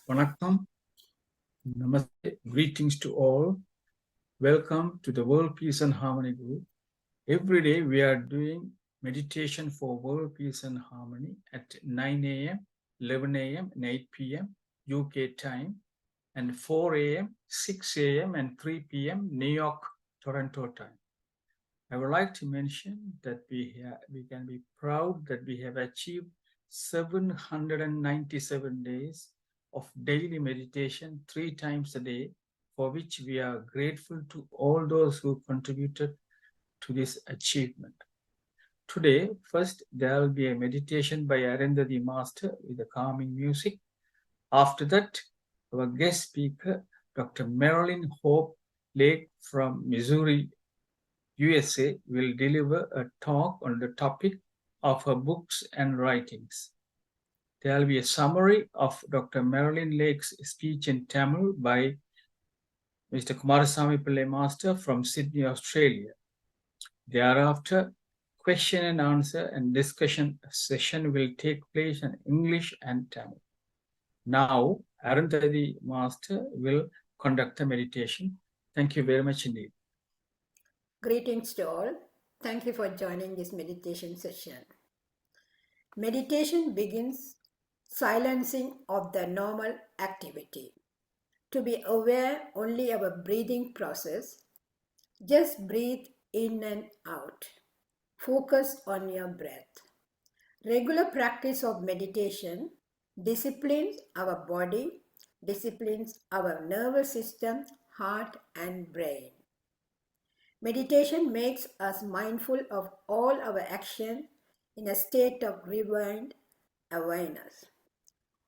Vanakkam, Namaste, greetings to all. Welcome to the World Peace and Harmony Group. Every day we are doing meditation for world peace and harmony at 9 a.m., 11 a.m., and 8 p.m. UK time, and 4 a.m., 6 a.m., and 3 p.m. New York, Toronto time. I would like to mention that we can be proud that we have achieved 797 days of daily meditation 3 times a day, for which we are grateful to all those who contributed to this achievement. Today, first, there will be a meditation by Arundhati Master with a calming music. After that, our guest speaker, Dr. Marilyn Hope Lake from Missouri, USA, will deliver a talk on the topic of her books and writings. There will be a summary of Dr. Marilyn Lake's speech in Tamil by Mr. Kumarasamy Pillai Master from Sydney, Australia. Thereafter, question and answer and discussion session will take place in English and Tamil. Now, Arundhati Master will conduct the meditation. Thank you very much indeed. Greetings to all. Thank you for joining this meditation session. Meditation begins silencing of the normal activity. To be aware only of a breathing process, just breathe in and out. Focus on your breath. Regular practice of meditation disciplines our body, disciplines our nervous system, heart and brain. Meditation makes us mindful of all our action in a state of rewind awareness.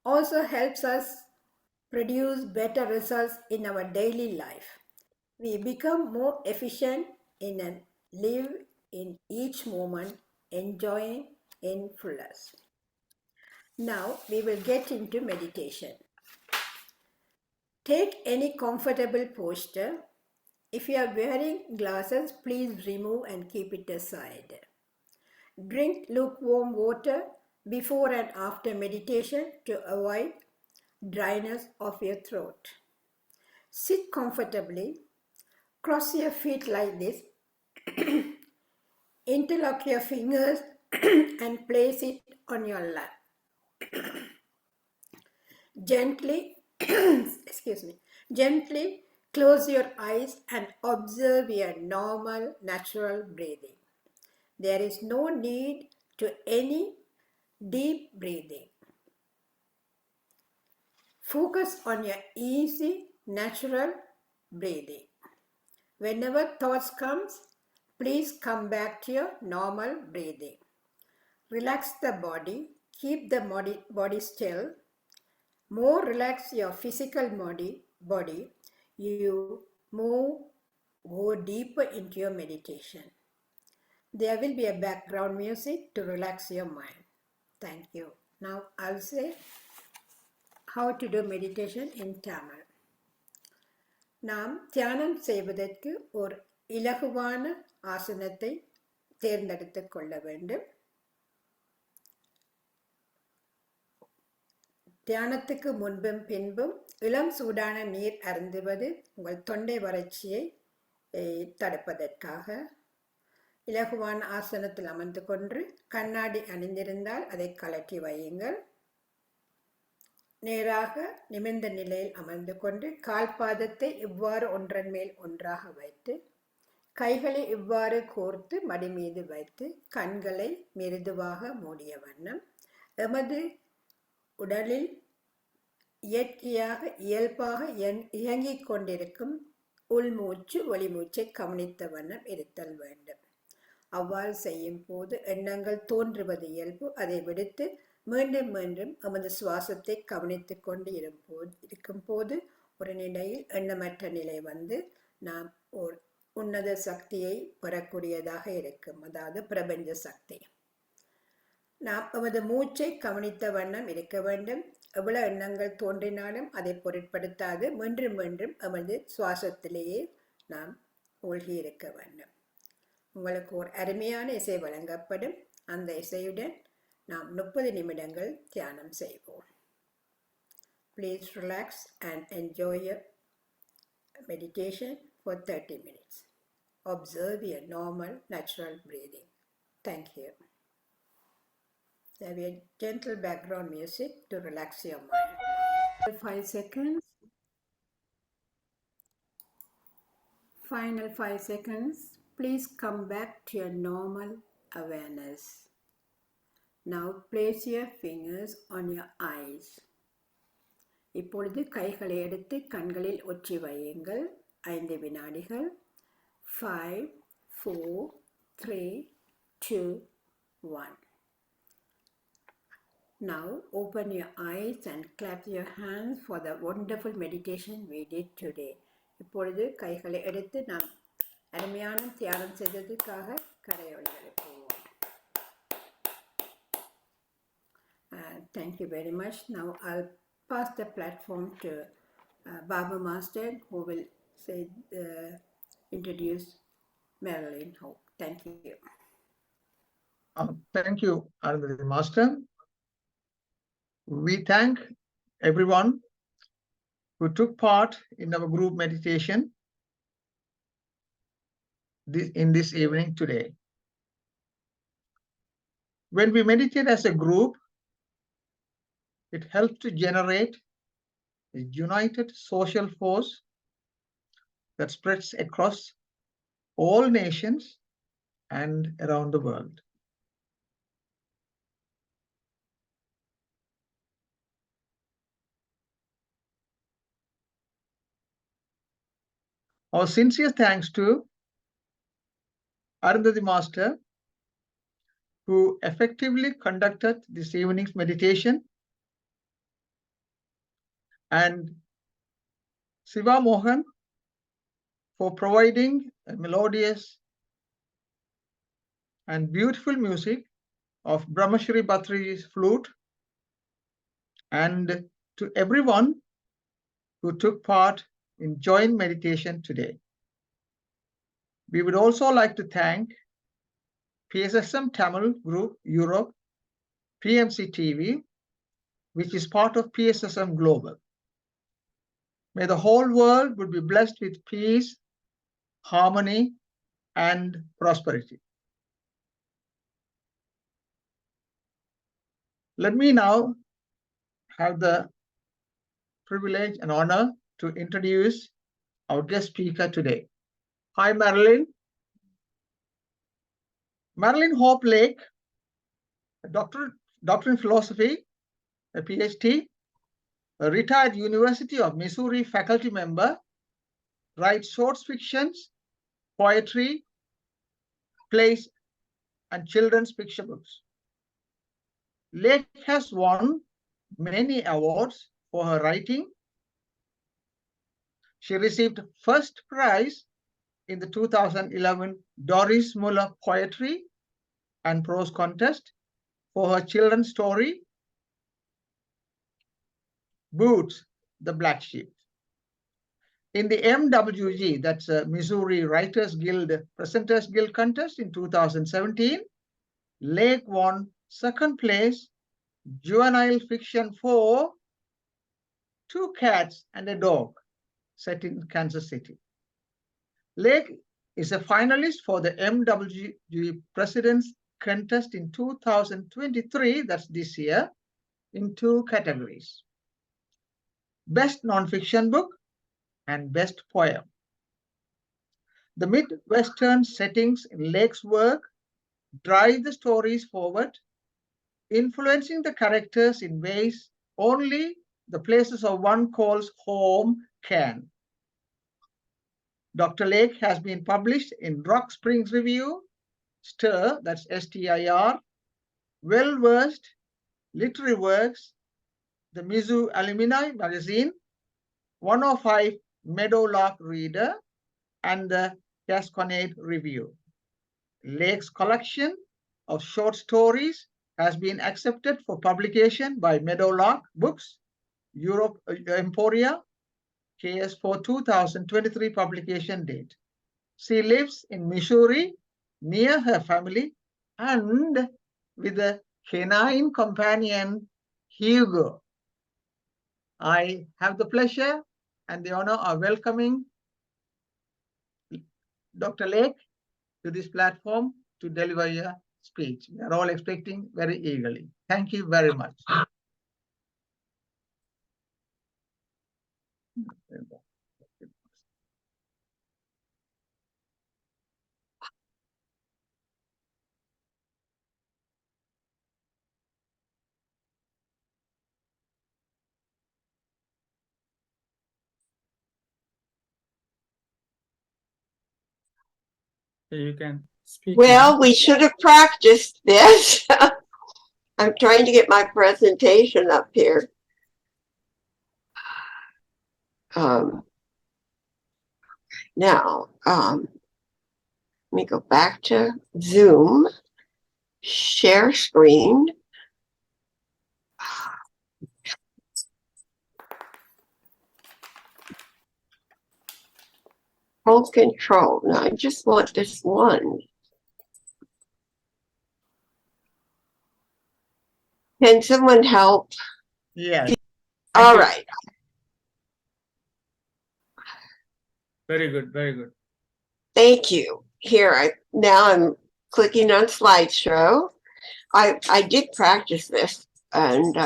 Also helps us produce better results in our daily life. We become more efficient in and live in each moment, enjoying in fullest. Now we will get into meditation. Take any comfortable posture. If you are wearing glasses, please remove and keep it aside. Drink lukewarm water before and after meditation to avoid dryness of your throat. Sit comfortably. Cross your feet like this. Interlock your fingers and place it on your lap. Gently, gently close your eyes and observe your normal, natural breathing. There is no need to any deep breathing. Focus on your easy, natural breathing. Whenever thoughts comes, please come back to your normal breathing. Relax the body. Keep the body still. More relax your physical body, you go deeper into your meditation. There will be a background music to relax your mind. Thank you. Now I'll say how to do meditation in Tamil. நாம் தியானம் செய்வதற்கு ஒரு இலகுவான ஆசனத்தை தேர்ந்தெடுத்து கொள்ள வேண்டும். தியானத்துக்கு முன்பும் பின்பும் இளம் சூடான நீர் அருந்துவது உங்கள் தொண்டை வறட்சியை தடுப்பதற்காக. இலகுவான ஆசனத்தில் அமர்ந்து கொண்டு கண்ணாடி அணிந்திருந்தால் அதை கழற்றி வையுங்கள். நேராக நிமிர்ந்த நிலையில் அமர்ந்து கொண்டு கால் பாதத்தை இவ்வாறு ஒன்றன் மேல் ஒன்றாக வைத்து கைகளை இவ்வாறு கோர்த்து மடி மீது வைத்து கண்களை மிருதுவாக மூடிய வண்ணம் எமது உடலில் இயல்பாக இயங்கிக் கொண்டிருக்கும் உள்மூச்சு வெளிமூச்சை கவனித்த வண்ணம் இருத்தல் வேண்டும். அவ்வாறு செய்யும் போது எண்ணங்கள் தோன்றுவது இயல்பு. அதை விடுத்து மீண்டும் மீண்டும் நமது சுவாசத்தை கவனித்துக் கொண்டு இருக்கும் போது ஒரு நிலையில் எண்ணமற்ற நிலை வந்து நாம் ஒரு உன்னத சக்தியை பெறக்கூடியதாக இருக்கும். அதாவது பிரபஞ்ச சக்தி. நாம் நமது மூச்சை கவனித்த வண்ணம் இருக்க வேண்டும். எவ்வளவு எண்ணங்கள் தோன்றினாலும் அதை பொருட்படுத்தாது மீண்டும் மீண்டும் நமது சுவாசத்திலேயே நாம் மூழ்கி இருக்க வேண்டும். உங்களுக்கு ஒரு அருமையான இசை வழங்கப்படும். அந்த இசையுடன் நாம் 30 நிமிடங்கள் தியானம் செய்வோம். Please relax and enjoy your meditation for 30 minutes. Observe your normal, natural breathing. Thank you. There will be a gentle background music to relax your mind. 5 seconds. Final 5 seconds. Please come back to your normal awareness. Now place your fingers on your eyes. இப்பொழுது கைகளை எடுத்து கண்களில் ஒற்றி வையுங்கள். 5 வினாடிகள். 5, 4, 3, 2, 1. Now open your eyes and clap your hands for the wonderful meditation we did today. இப்பொழுது கைகளை எடுத்து நாம் அருமையான தியானம் செய்ததற்காக கரையொலிகளை போவோம். Thank you very much. Now I'll pass the platform to Baba Master, who will introduce Marilyn Hope. Thank you. Thank you, Arundhati Master. We thank everyone who took part in our group meditation in this evening today. When we meditate as a group, it helps to generate a united social force that spreads across all nations and around the world. Our sincere thanks to Arundhati Master, who effectively conducted this evening's meditation, and Siva Mohan for providing a melodious and beautiful music of Brahmashri Bhatri's flute, and to everyone who took part in joint meditation today. We would also like to thank PSSM Tamil Group Europe, PMC TV, which is part of PSSM Global. May the whole world would be blessed with peace, harmony, and prosperity. Let me now have the privilege and honor to introduce our guest speaker today. Hi, Marilyn. Marilyn Hope Lake, a doctor in philosophy, a PhD, a retired University of Missouri faculty member, writes short fictions, poetry, plays, and children's picture books. Lake has won many awards for her writing. She received first prize in the 2011 Doris Muller Poetry and Prose Contest for her children's story, Boots, the Black Sheep. In the MWG, that's a Missouri Writers Guild, Presenters Guild contest in 2017, Lake won second place juvenile fiction for Two Cats and a Dog, set in Kansas City. Lake is a finalist for the MWG President's Contest in 2023, that's this year, in 2 categories: Best Nonfiction Book and Best Poem. The Midwestern settings in Lake's work drive the stories forward, influencing the characters in ways only the places of one calls home can. Dr. Lake has been published in Rock Springs Review, STIR, that's STIR, Well-Versed, Literary Works, the Mizzou Alumni Magazine, 105 Meadowlark Reader, and the Gasconade Review. Lake's collection of short stories has been accepted for publication by Meadowlark Books, Europe Emporia, KS for 2023 publication date. She lives in Missouri near her family and with a canine companion, Hugo. I have the pleasure and the honor of welcoming Dr. Lake to this platform to deliver your speech. We are all expecting very eagerly. Thank you very much. You can speak. Well, we should have practiced this. I'm trying to get my presentation up here. Now, let me go back to Zoom, share screen. Hold control. Now, I just want this one. Can someone help? Yes. All right. Very good, very good. Thank you. Here, now I'm clicking on slideshow. I did practice this, and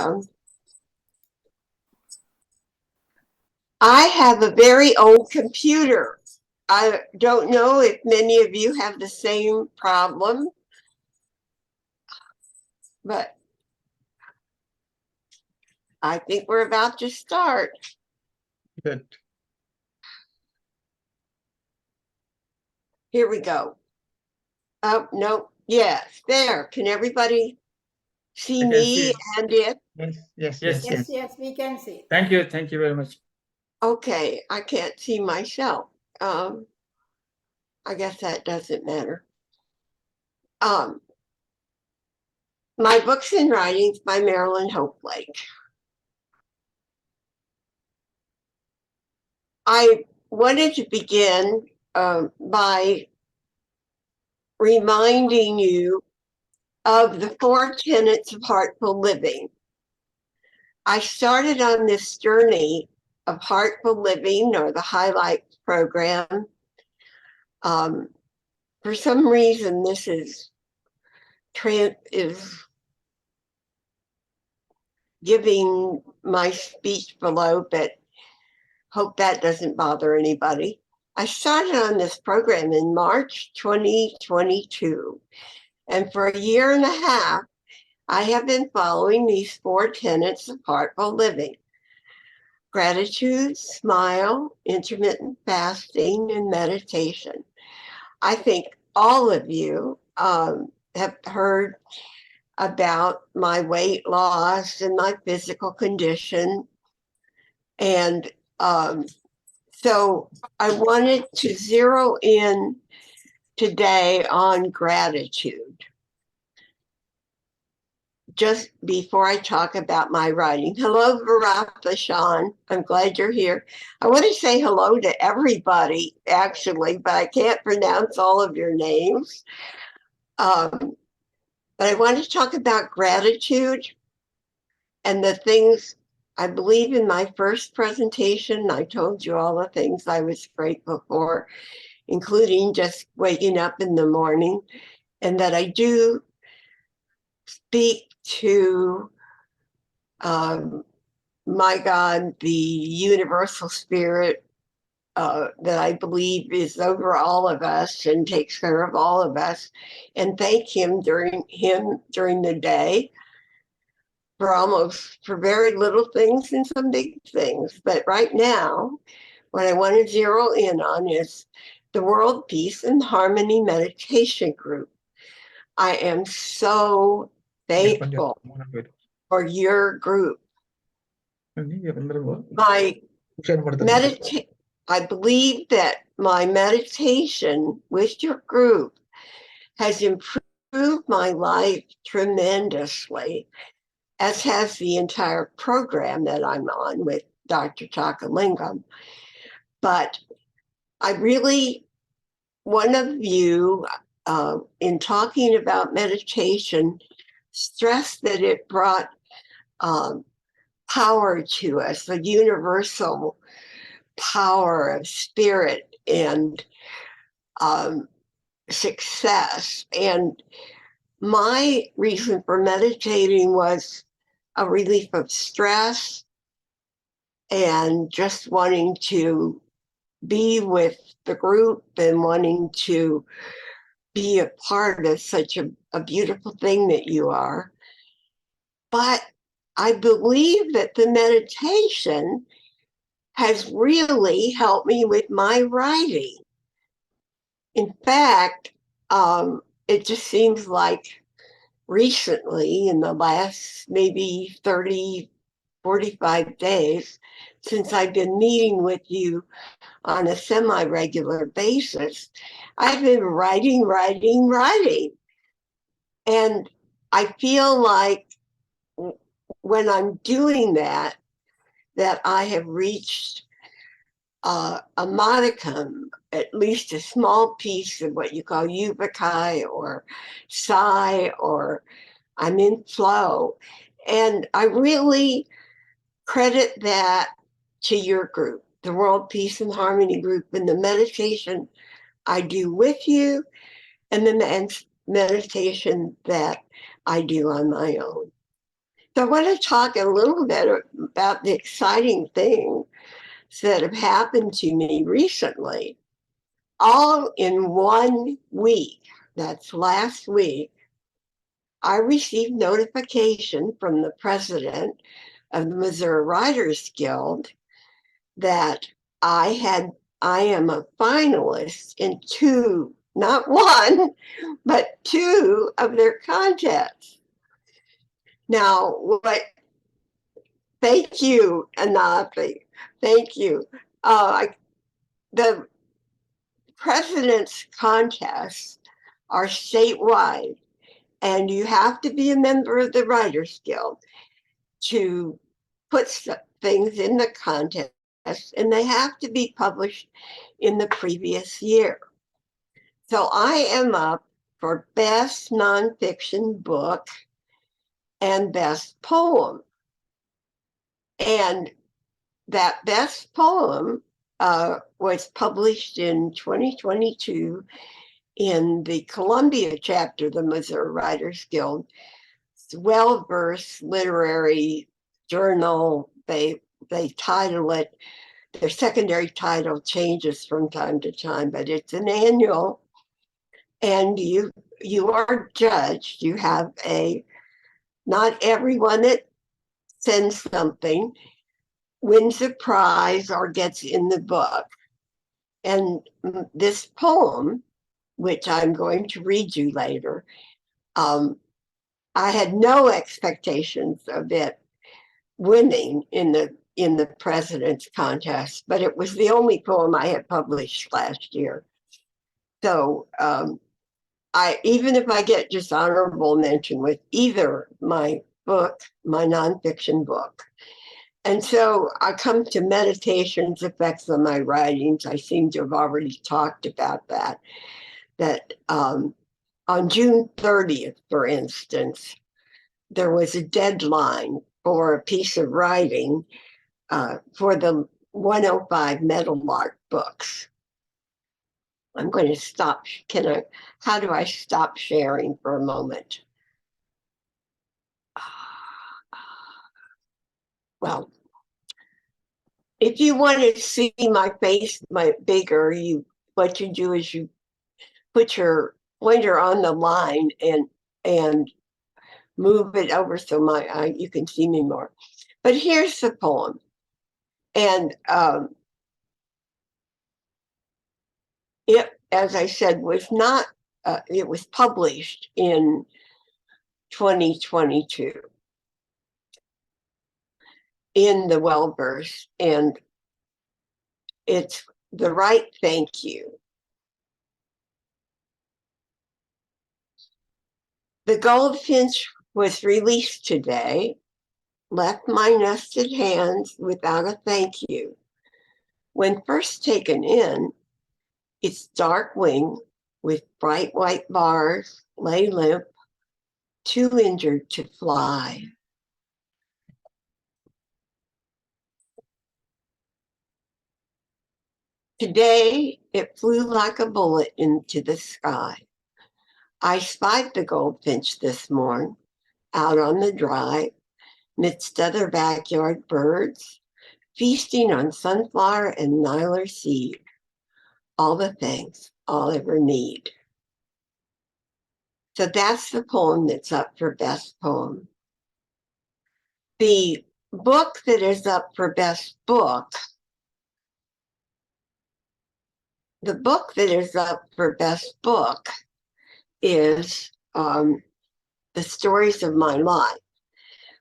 I have a very old computer. I don't know if many of you have the same problem, but I think we're about to start. Good. Here we go. Oh, no. Yes, there. Can everybody see me and it? Yes, we can see. Thank you very much. Okay, I can't see myself. I guess that doesn't matter. My books and writings by Marilyn Lake. I wanted to begin by reminding you of the 4 tenets of heartful living. I started on this journey of heartful living, or the Highlight program. For some reason, this is giving my speech below, but hope that doesn't bother anybody. I started on this program in March 2022, and for a year and a half, I have been following these 4 tenets of heartful living: gratitude, smile, intermittent fasting, and meditation. I think all of you have heard about my weight loss and my physical condition. And so I wanted to zero in today on gratitude. Just before I talk about my writing. Hello, Varatha Sean. I'm glad you're here. I want to say hello to everybody, actually, but I can't pronounce all of your names. But I want to talk about gratitude and the things. I believe in my first presentation, I told you all the things I was grateful for, including just waking up in the morning, and that I do speak to my God, the universal spirit that I believe is over all of us and takes care of all of us, and thank him during the day for very little things and some big things. But right now, what I want to zero in on is the World Peace and Harmony Meditation Group. I am so thankful for your group. I believe that my meditation with your group has improved my life tremendously, as has the entire program that I'm on with Dr. Chakalingam. But I really, one of you, in talking about meditation, stressed that it brought power to us, the universal power of spirit and success. And my reason for meditating was a relief of stress and just wanting to be with the group and wanting to be a part of such a beautiful thing that you are. But I believe that the meditation has really helped me with my writing. In fact, it just seems like recently, in the last maybe 30, 45 days, since I've been meeting with you on a semi-regular basis, I've been writing. And I feel like when I'm doing that I have reached a modicum, at least a small piece of what you call uvakai or psi, or I'm in flow. And I really credit that to your group, the World Peace and Harmony group, and the meditation I do with you, and the meditation that I do on my own. So I want to talk a little bit about the exciting things that have happened to me recently, all in 1 week. That's last week. I received notification from the president of the Missouri Writers Guild that I am a finalist in 2, not 1, but 2 of their contests. Now, thank you, Anathi. Thank you. The president's contests are statewide, and you have to be a member of the Writers Guild to put things in the contest, and they have to be published in the previous year. So I am up for Best Nonfiction Book and Best Poem. And that Best Poem was published in 2022 in the Columbia chapter of the Missouri Writers Guild. It's well-versed literary journal. They title it, their secondary title changes from time to time, but it's an annual. And you are judged. You have not everyone that sends something wins a prize or gets in the book. And this poem, which I'm going to read you later, I had no expectations of it winning in the president's contest, but it was the only poem I had published last year. So even if I get just honorable mention with either my book, my nonfiction book. And so I come to meditation's effects on my writings. I seem to have already talked about that on June 30th, for instance, there was a deadline for a piece of writing for the 105 Meadowlark books. I'm going to stop. How do I stop sharing for a moment? Well, if you want to see my face bigger, what you do is you put your pointer on the line and move it over so you can see me more. But here's the poem. And it, as I said, was not, it was published in 2022 in the Well-Versed, and it's The Right Thank You. The goldfinch was released today, left my nested hands without a thank you. When first taken in, its dark wing with bright white bars lay limp, too injured to fly. Today it flew like a bullet into the sky. I spied the goldfinch this morn out on the drive, midst other backyard birds, feasting on sunflower and nylar seed, all the things I'll ever need. So that's the poem that's up for best poem. The book that is up for best book, the book that is up for best book is The Stories of My Life,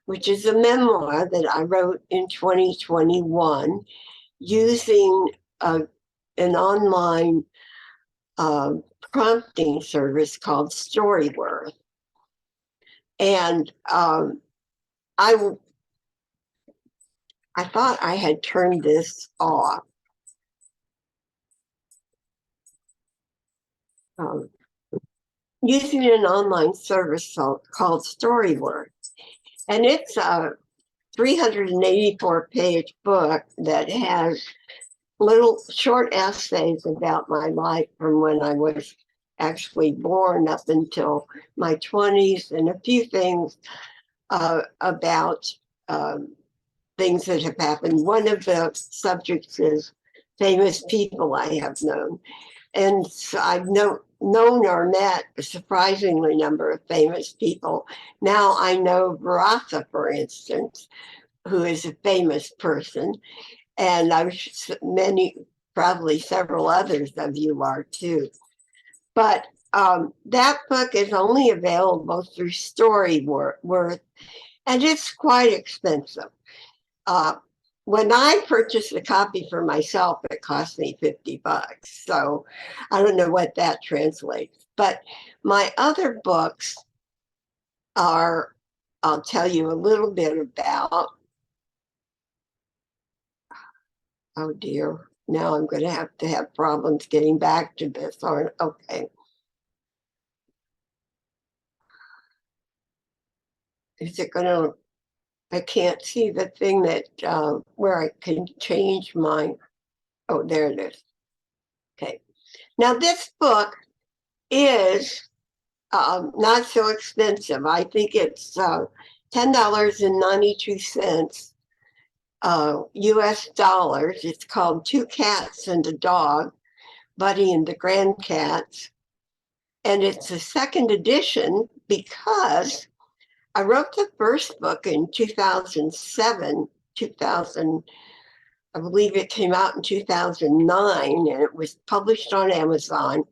which is a memoir that I wrote in 2021 using an online prompting service called Storyworth. And I thought I had turned this off. Using an online service called Storyworth. And it's a 384-page book that has little short essays about my life from when I was actually born up until my 20s, and a few things about things that have happened. One of the subjects is famous people I have known. And so I've known or met a surprisingly number of famous people. Now I know Baratha, for instance, who is a famous person. And probably several others of you are too. But that book is only available through Storyworth, and it's quite expensive. When I purchased a copy for myself, it cost me $50. So I don't know what that translates. But my other books are, I'll tell you a little bit about. Oh dear, now I'm going to have problems getting back to this. Okay. Is it going to, I can't see the thing that, where I can change my, oh, there it is. Okay. Now this book is not so expensive. I think it's $10.92 US dollars. It's called Two Cats and a Dog, Buddy and the Grandcats. And it's a second edition because I wrote the first book in 2007, I believe it came out in 2009, and it was published on Amazon,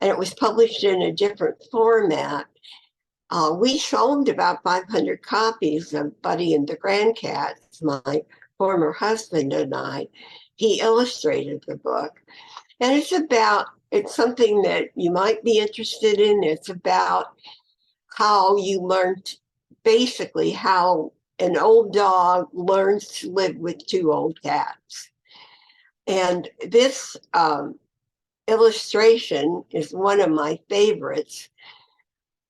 and it was published in a different format. We sold about 500 copies of Buddy and the Grandcats, my former husband and I. He illustrated the book. And it's something that you might be interested in. It's about how you learned, basically how an old dog learns to live with two old cats. And this illustration is one of my favorites.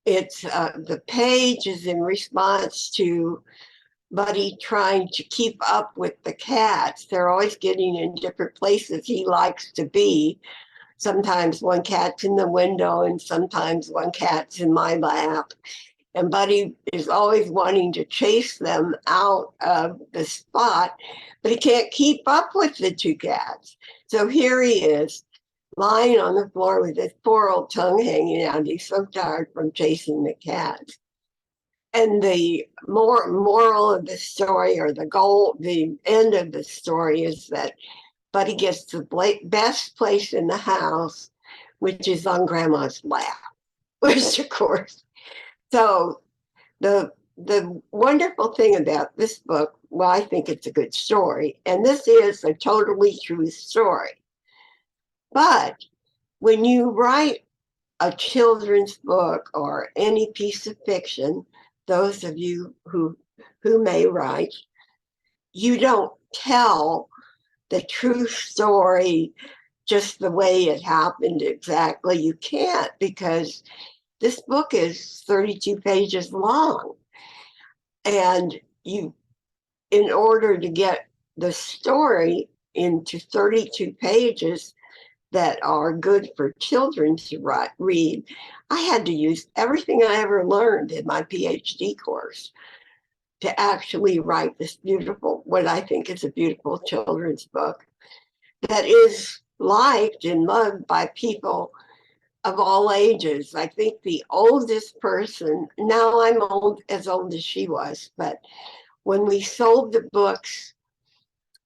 It's the page is in response to Buddy trying to keep up with the cats. They're always getting in different places he likes to be. Sometimes one cat's in the window and sometimes one cat's in my lap. And Buddy is always wanting to chase them out of the spot, but he can't keep up with the two cats. So here he is, lying on the floor with his poor old tongue hanging out. He's so tired from chasing the cats. And the moral of the story, or the end of the story, is that Buddy gets the best place in the house, which is on Grandma's lap, which of course. So the wonderful thing about this book, well, I think it's a good story, and this is a totally true story. But when you write a children's book or any piece of fiction, those of you who may write, you don't tell the true story just the way it happened exactly. You can't, because this book is 32 pages long. And in order to get the story into 32 pages that are good for children to read, I had to use everything I ever learned in my PhD course to actually write this beautiful, what I think is a beautiful children's book that is liked and loved by people of all ages. I think the oldest person, now I'm as old as she was, but when we sold the books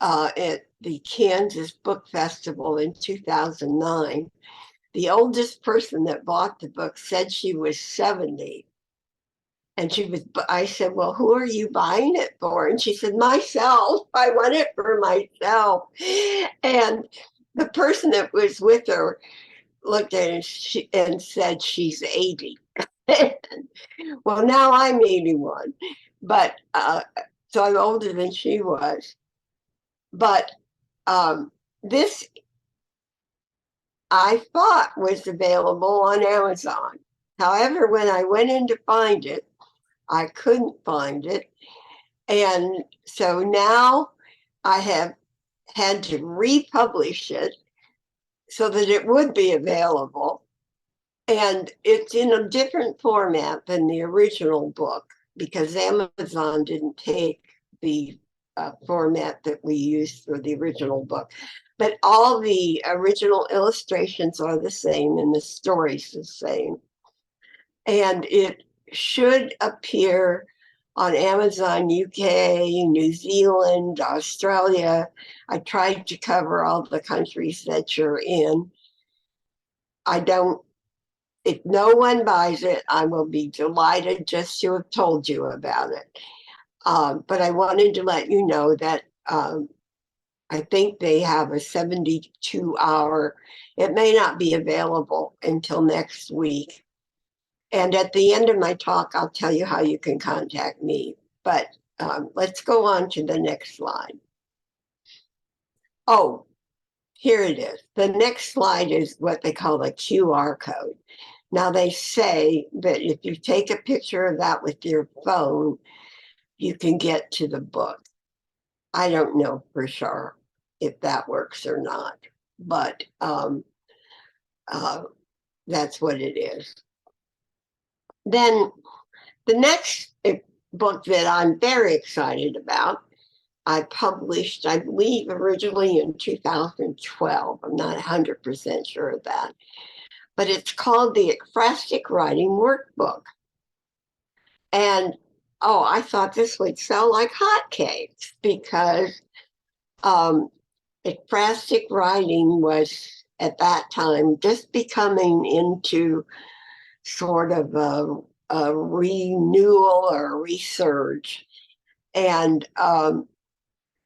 at the Kansas Book Festival in 2009, the oldest person that bought the book said she was 70. And I said, well, who are you buying it for? And she said, myself. I want it for myself. And the person that was with her looked at it and said, she's 80. Well, now I'm 81. But so I'm older than she was. But this I thought was available on Amazon. However, when I went in to find it, I couldn't find it. And so now I have had to republish it so that it would be available. And it's in a different format than the original book because Amazon didn't take the format that we used for the original book. But all the original illustrations are the same and the story's the same. And it should appear on Amazon UK, New Zealand, Australia. I tried to cover all the countries that you're in. If no one buys it, I will be delighted just to have told you about it. But I wanted to let you know that I think they have a 72-hour, it may not be available until next week. And at the end of my talk, I'll tell you how you can contact me. But let's go on to the next slide. Oh, here it is. The next slide is what they call a QR code. Now they say that if you take a picture of that with your phone, you can get to the book. I don't know for sure if that works or not, but that's what it is. Then the next book that I'm very excited about, I published, I believe, originally in 2012. I'm not 100% sure of that. But it's called the Ekphrastic Writing Workbook. And, oh, I thought this would sell like hotcakes because ekphrastic writing was at that time just becoming into sort of a renewal or a resurge. And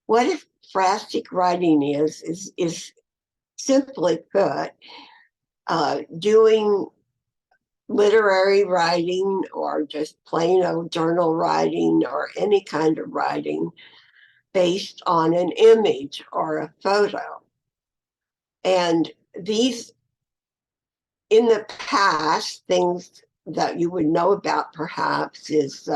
what ekphrastic writing is simply put, doing literary writing or just plain old journal writing or any kind of writing based on an image or a photo. And these, in the past, things that you would know about perhaps is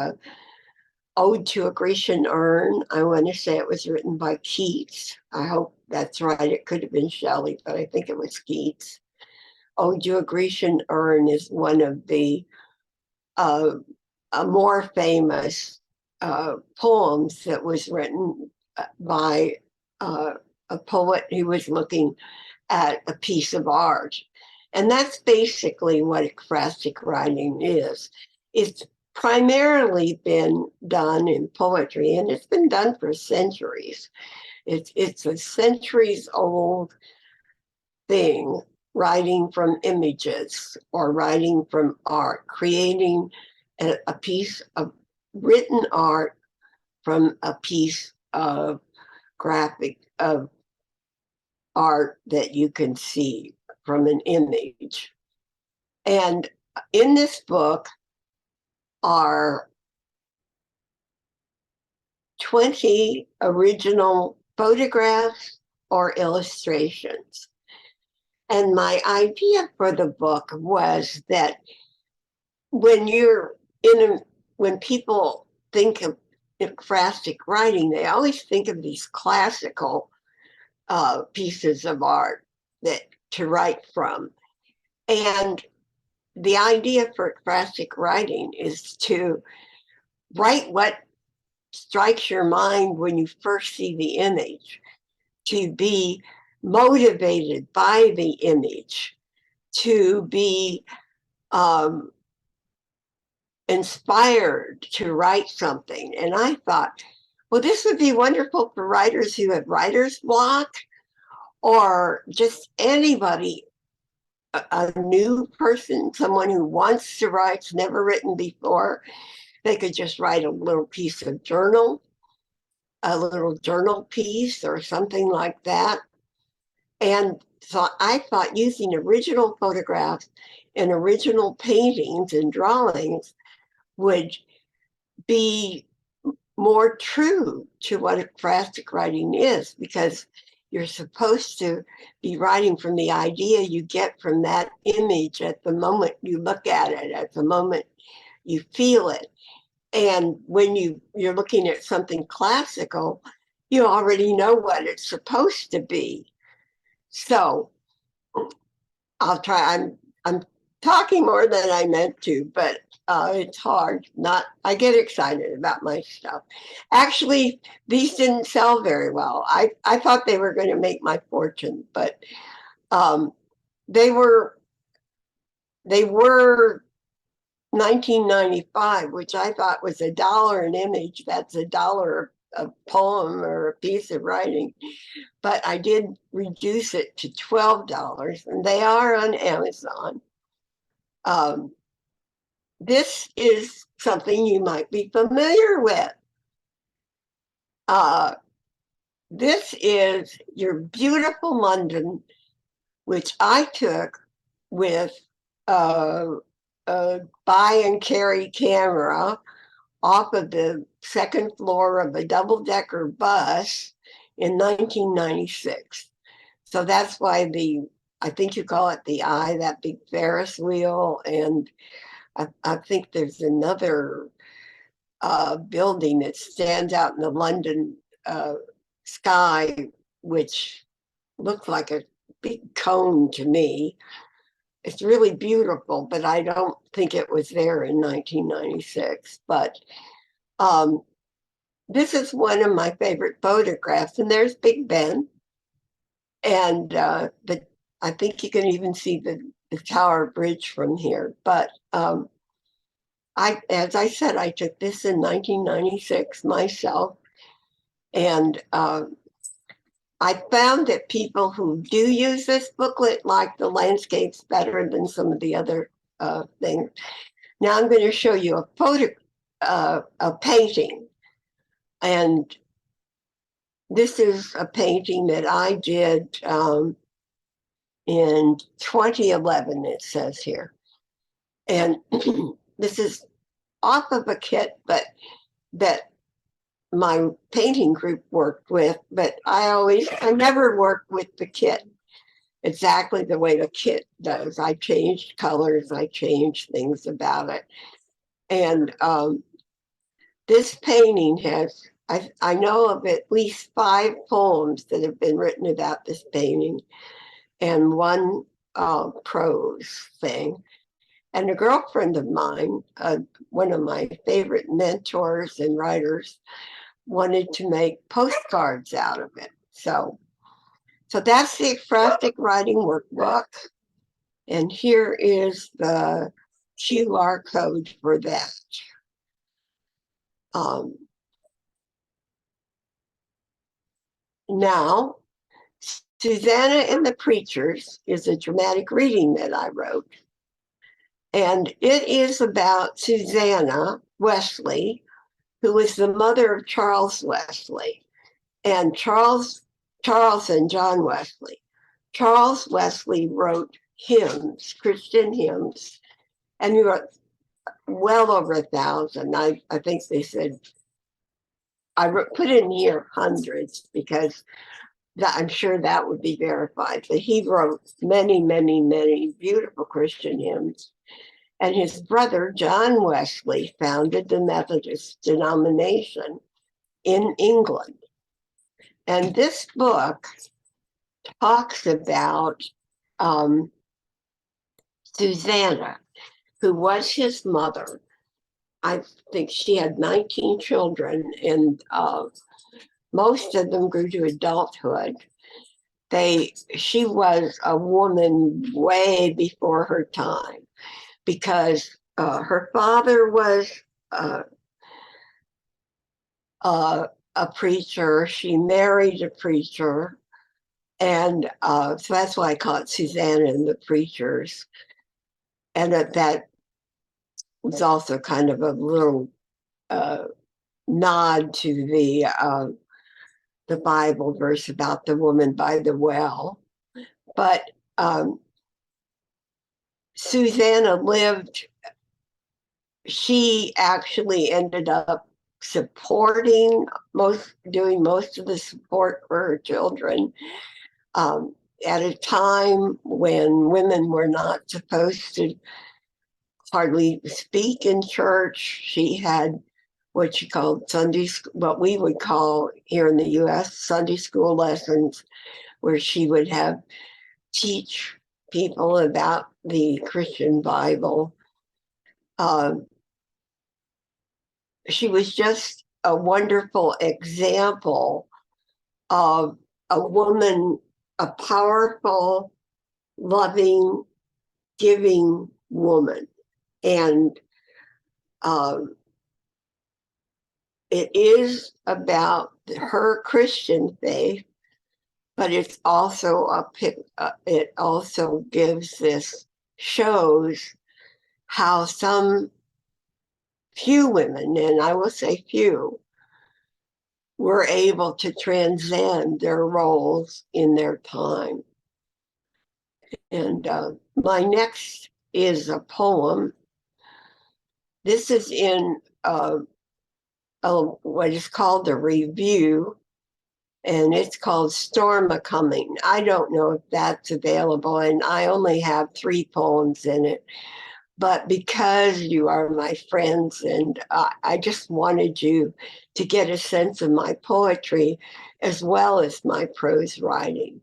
Ode to a Grecian Urn. I want to say it was written by Keats. I hope that's right. It could have been Shelley, but I think it was Keats. Ode to a Grecian Urn is one of the more famous poems that was written by a poet who was looking at a piece of art. And that's basically what ekphrastic writing is. It's primarily been done in poetry, and it's been done for centuries. It's a centuries old thing, writing from images or writing from art, creating a piece of written art from a piece of graphic of art that you can see from an image. And in this book are 20 original photographs or illustrations. And my idea for the book was that when when people think of ekphrastic writing, they always think of these classical pieces of art that to write from. And the idea for ekphrastic writing is to write what strikes your mind when you first see the image, to be motivated by the image, to be inspired to write something. And I thought, well, this would be wonderful for writers who have writer's block, or just anybody, a new person, someone who wants to write, never written before. They could just write a little piece of journal, a little journal piece or something like that. And so I thought using original photographs and original paintings and drawings would be more true to what ekphrastic writing is, because you're supposed to be writing from the idea you get from that image at the moment you look at it, at the moment you feel it. And when you're looking at something classical, you already know what it's supposed to be. So I'll try. I'm talking more than I meant to, but it's hard. I get excited about my stuff. Actually, these didn't sell very well. I thought they were going to make my fortune, but they were 1995, which I thought was $1 an image. That's $1 a poem or a piece of writing. But I did reduce it to $12, and they are on Amazon. This is something you might be familiar with. This is Your Beautiful London, which I took with a buy and carry camera off of the second floor of a double-decker bus in 1996. So that's why I think you call it the Eye, that big Ferris wheel. And I think there's another building that stands out in the London sky, which looks like a big cone to me. It's really beautiful, but I don't think it was there in 1996. But this is one of my favorite photographs, and there's Big Ben. And I think you can even see the Tower Bridge from here. But as I said, I took this in 1996 myself. And I found that people who do use this booklet like the landscapes better than some of the other things. Now I'm going to show you a painting. And this is a painting that I did in 2011, it says here. And this is off of a kit that my painting group worked with, but I never worked with the kit exactly the way the kit does. I changed colors, I changed things about it. And this painting has, I know of at least 5 poems that have been written about this painting and one prose thing. And a girlfriend of mine, one of my favorite mentors and writers, wanted to make postcards out of it. So that's the ekphrastic writing workbook. And here is the QR code for that. Now, Susanna and the Preachers is a dramatic reading that I wrote. And it is about Susanna Wesley, who was the mother of Charles Wesley, and Charles and John Wesley. Charles Wesley wrote hymns, Christian hymns, and he wrote well over 1,000. I think they said, put in here hundreds, because I'm sure that would be verified. But he wrote many, many, many beautiful Christian hymns. And his brother, John Wesley, founded the Methodist denomination in England. And this book talks about Susanna, who was his mother. I think she had 19 children, and most of them grew to adulthood. She was a woman way before her time, because her father was uh, a preacher. She married a preacher. And so that's why I call it Susanna and the Preachers. And that was also kind of a little nod to the Bible verse about the woman by the well. But Susanna lived, she actually ended up doing most of the support for her children at a time when women were not supposed to hardly speak in church. She had what she called what we would call here in the US, Sunday school lessons, where she would teach people about the Christian Bible. She was just a wonderful example of a woman, a powerful, loving, giving woman. And it is about her Christian faith, but it's also it also shows how some few women, and I will say few, were able to transcend their roles in their time. And my next is a poem. This is in what is called a review, and it's called Storm A Coming. I don't know if that's available, and I only have 3 poems in it. But because you are my friends, and I just wanted you to get a sense of my poetry as well as my prose writing.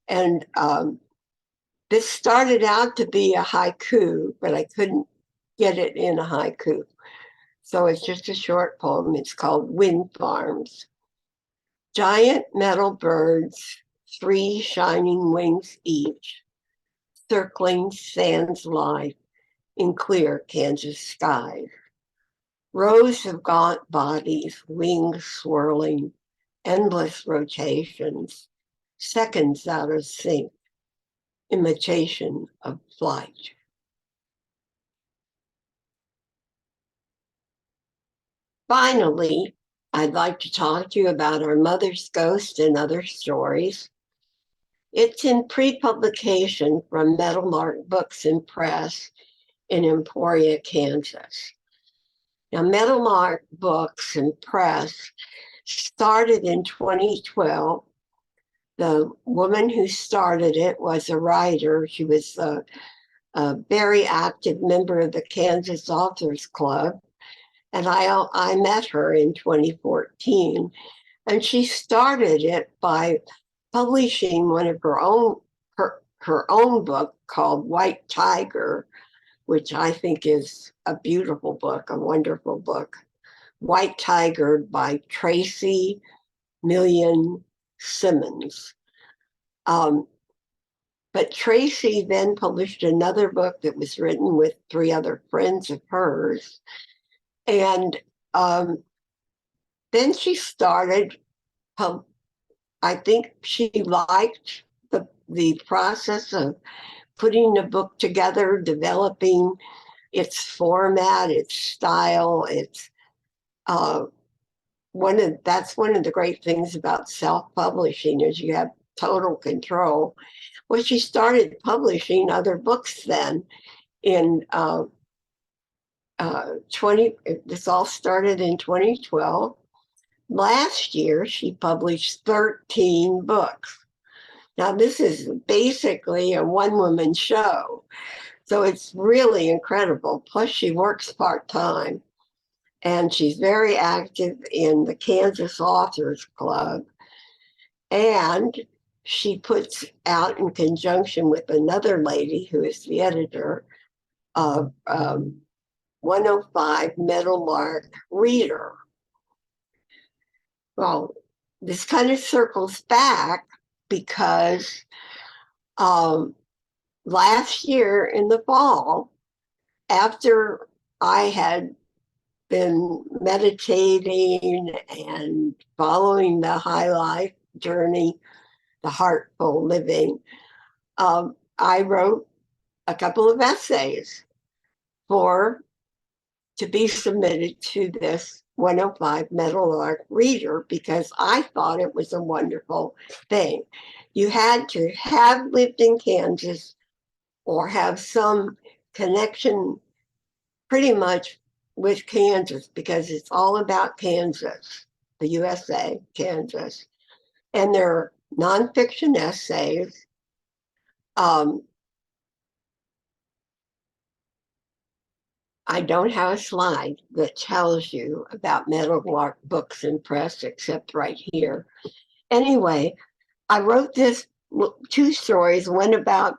And this started out to be a haiku, but I couldn't get it in a haiku. So it's just a short poem. It's called Wind Farms. Giant metal birds, 3 shining wings each, circling sands life in clear Kansas skies. Rows of gaunt bodies, wings swirling, endless rotations, seconds out of sync, imitation of flight. Finally, I'd like to talk to you about Our Mother's Ghost and Other Stories. It's in pre-publication from Metalmark Books and Press in Emporia, Kansas. Now, Metalmark Books and Press started in 2012. The woman who started it was a writer. She was a very active member of the Kansas Authors Club. And I met her in 2014. And she started it by publishing one of her own book called White Tiger, which I think is a beautiful book, a wonderful book. White Tiger by Tracy Million Simmons. But Tracy then published another book that was written with 3 other friends of hers. And then she started, I think she liked the process of putting the book together, developing its format, its style. It's that's one of the great things about self-publishing is you have total control. Well, she started publishing other books then in this all started in 2012. Last year, she published 13 books. Now, this is basically a one-woman show, so it's really incredible. Plus, she works part-time, and she's very active in the Kansas Authors Club. And she puts out in conjunction with another lady who is the editor of 105 Meadowlark Reader. Well, this kind of circles back because last year in the fall, after I had been meditating and following the high life journey, the heartful living, I wrote a couple of essays to be submitted to this 105 Meadowlark Reader because I thought it was a wonderful thing. You had to have lived in Kansas or have some connection pretty much with Kansas because it's all about Kansas, the USA, Kansas. And they're nonfiction essays. I don't have a slide that tells you about Meadowlark Books and Press except right here. Anyway, I wrote this two stories. One about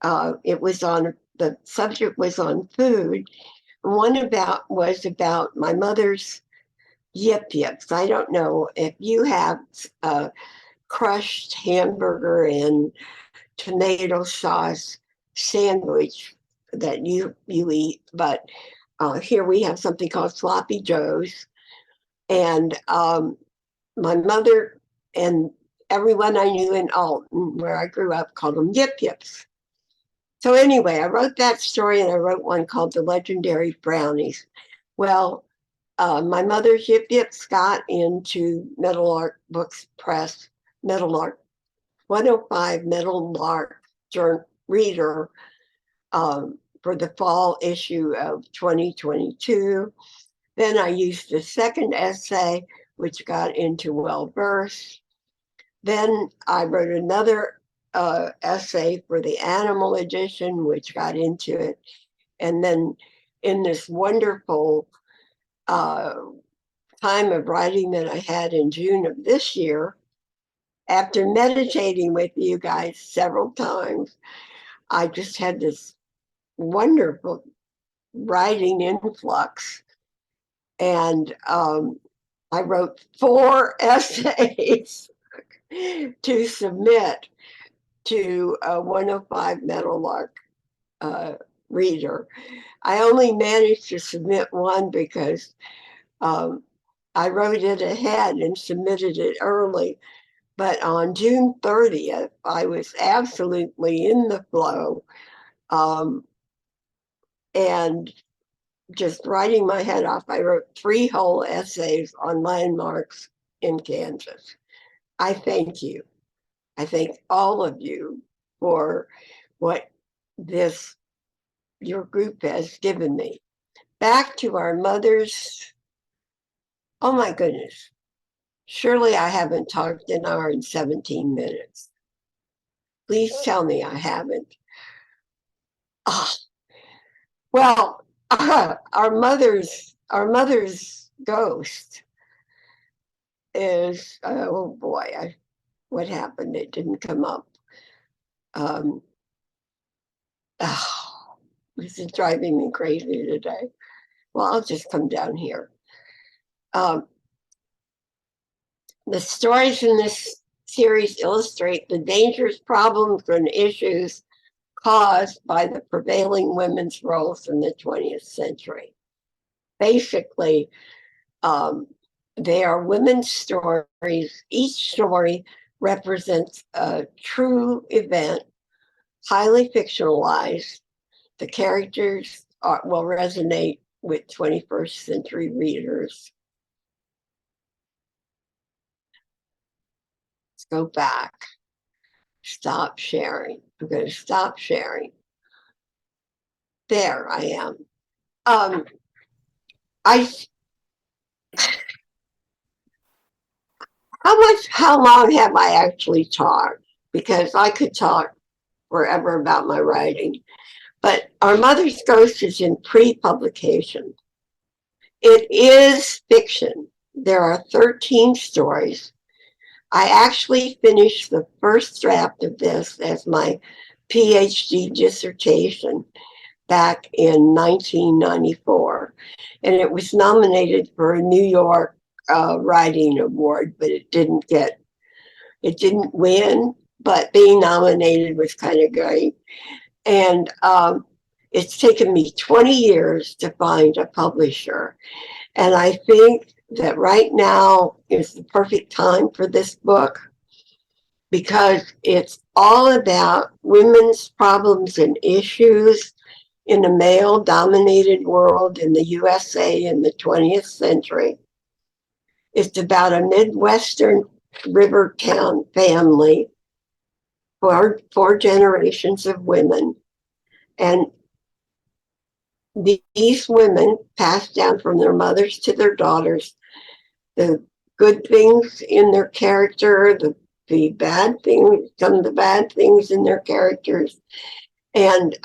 the subject was on food. One was about my mother's yip yips. I don't know if you have a crushed hamburger and tomato sauce sandwich that you eat, but here we have something called sloppy joes, and my mother and everyone I knew in Alton, where I grew up, called them yip yips. So anyway, I wrote that story, and I wrote one called The Legendary Brownies. Well, my mother's yip yips got into Meadowlark Books Press, Meadowlark 105 Meadowlark Reader for the fall issue of 2022. Then I used the second essay, which got into Well Versed. Then I wrote another essay for the animal edition, which got into it. And then in this wonderful time of writing that I had in June of this year, after meditating with you guys several times, I just had this wonderful writing influx. And I wrote 4 essays to submit to a 105 Meadowlark Reader. I only managed to submit one because I wrote it ahead and submitted it early. But on June 30th, I was absolutely in the flow and just writing my head off. I wrote 3 whole essays on landmarks in Kansas. I thank you. I thank all of you for what your group has given me. Back to our mothers. Oh my goodness. Surely I haven't talked an hour and 17 minutes. Please tell me I haven't. Well, our mother's ghost is, oh boy, what happened? It didn't come up. This is driving me crazy today. Well, I'll just come down here. The stories in this series illustrate the dangerous problems and issues caused by the prevailing women's roles in the 20th century. Basically, they are women's stories. Each story represents a true event, highly fictionalized. The characters will resonate with 21st century readers. Let's go back. Stop sharing. I'm going to stop sharing. There I am. How long have I actually talked? Because I could talk forever about my writing. But Our Mother's Ghost is in pre-publication. It is fiction. There are 13 stories. I actually finished the first draft of this as my PhD dissertation back in 1994, and it was nominated for a New York Writing Award, but it didn't win. But being nominated was kind of great, and it's taken me 20 years to find a publisher, and I think that right now is the perfect time for this book because it's all about women's problems and issues in a male dominated world in the USA in the 20th century. It's about a Midwestern river town family, four generations of women. And these women passed down from their mothers to their daughters the good things in their character, the bad things, some of the bad things in their characters. And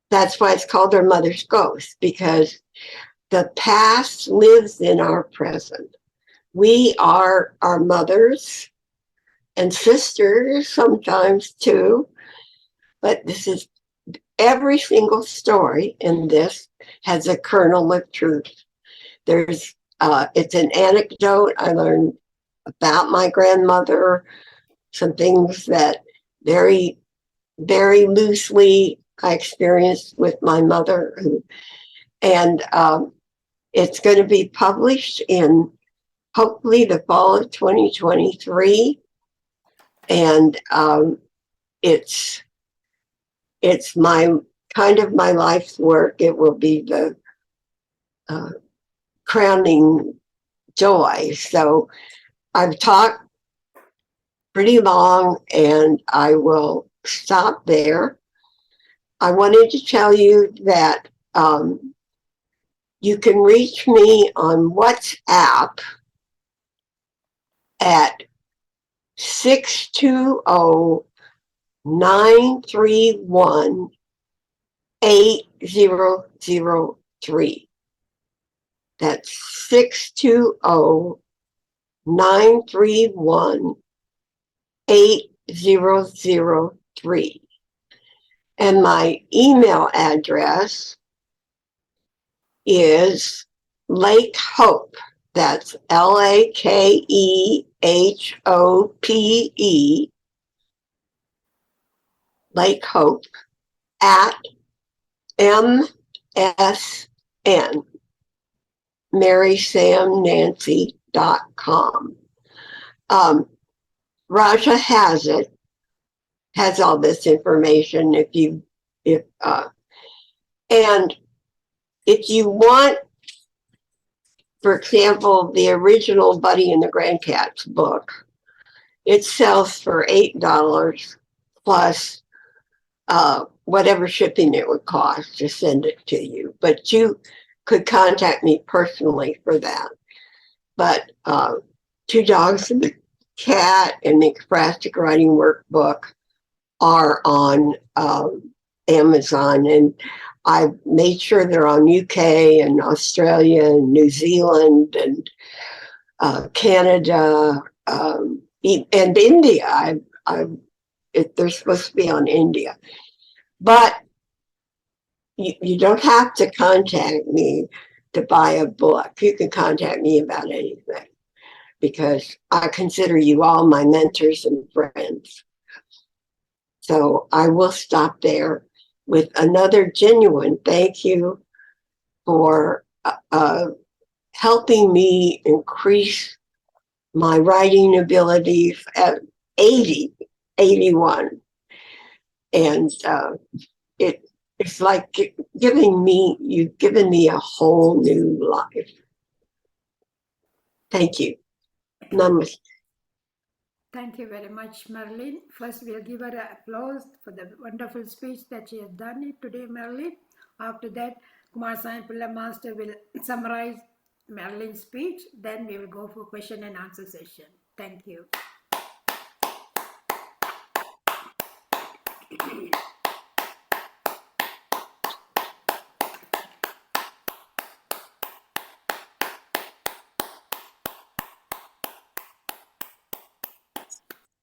that's why it's called Their Mother's Ghost, because the past lives in our present. We are our mothers and sisters sometimes too, but this is every single story in this has a kernel of truth. There's it's an anecdote I learned about my grandmother, some things that very, very loosely I experienced with my mother. And it's going to be published in hopefully the fall of 2023. And it's my kind of my life's work. It will be the crowning joy. So I've talked pretty long and I will stop there. I wanted to tell you that you can reach me on WhatsApp at 620-931-8003. That's 620-931-8003. And my email address is Lake Hope. That's LAKEHOPE, Lake Hope, at MSN, MarySamNancy.com. Raja has all this information and if you want, for example, the original Buddy and the Grandcats book, it sells for $8 plus whatever shipping it would cost to send it to you. But you could contact me personally for that. But Two Dogs and the Cat and the Ekphrastic Writing Workbook are on Amazon, and I've made sure they're on UK and Australia and New Zealand and Canada and India. They're supposed to be on India, but you don't have to contact me to buy a book. You can contact me about anything because I consider you all my mentors and friends. So I will stop there with another genuine thank you for helping me increase my writing abilities at 81. And it's like you've given me a whole new life. Thank you. Namaste. Thank you very much, Marilyn. First, we'll give her an applause for the wonderful speech that she has done today, Marilyn. After that, Kumar Pulla Master will summarize Marilyn's speech. Then we will go for question and answer session. Thank you.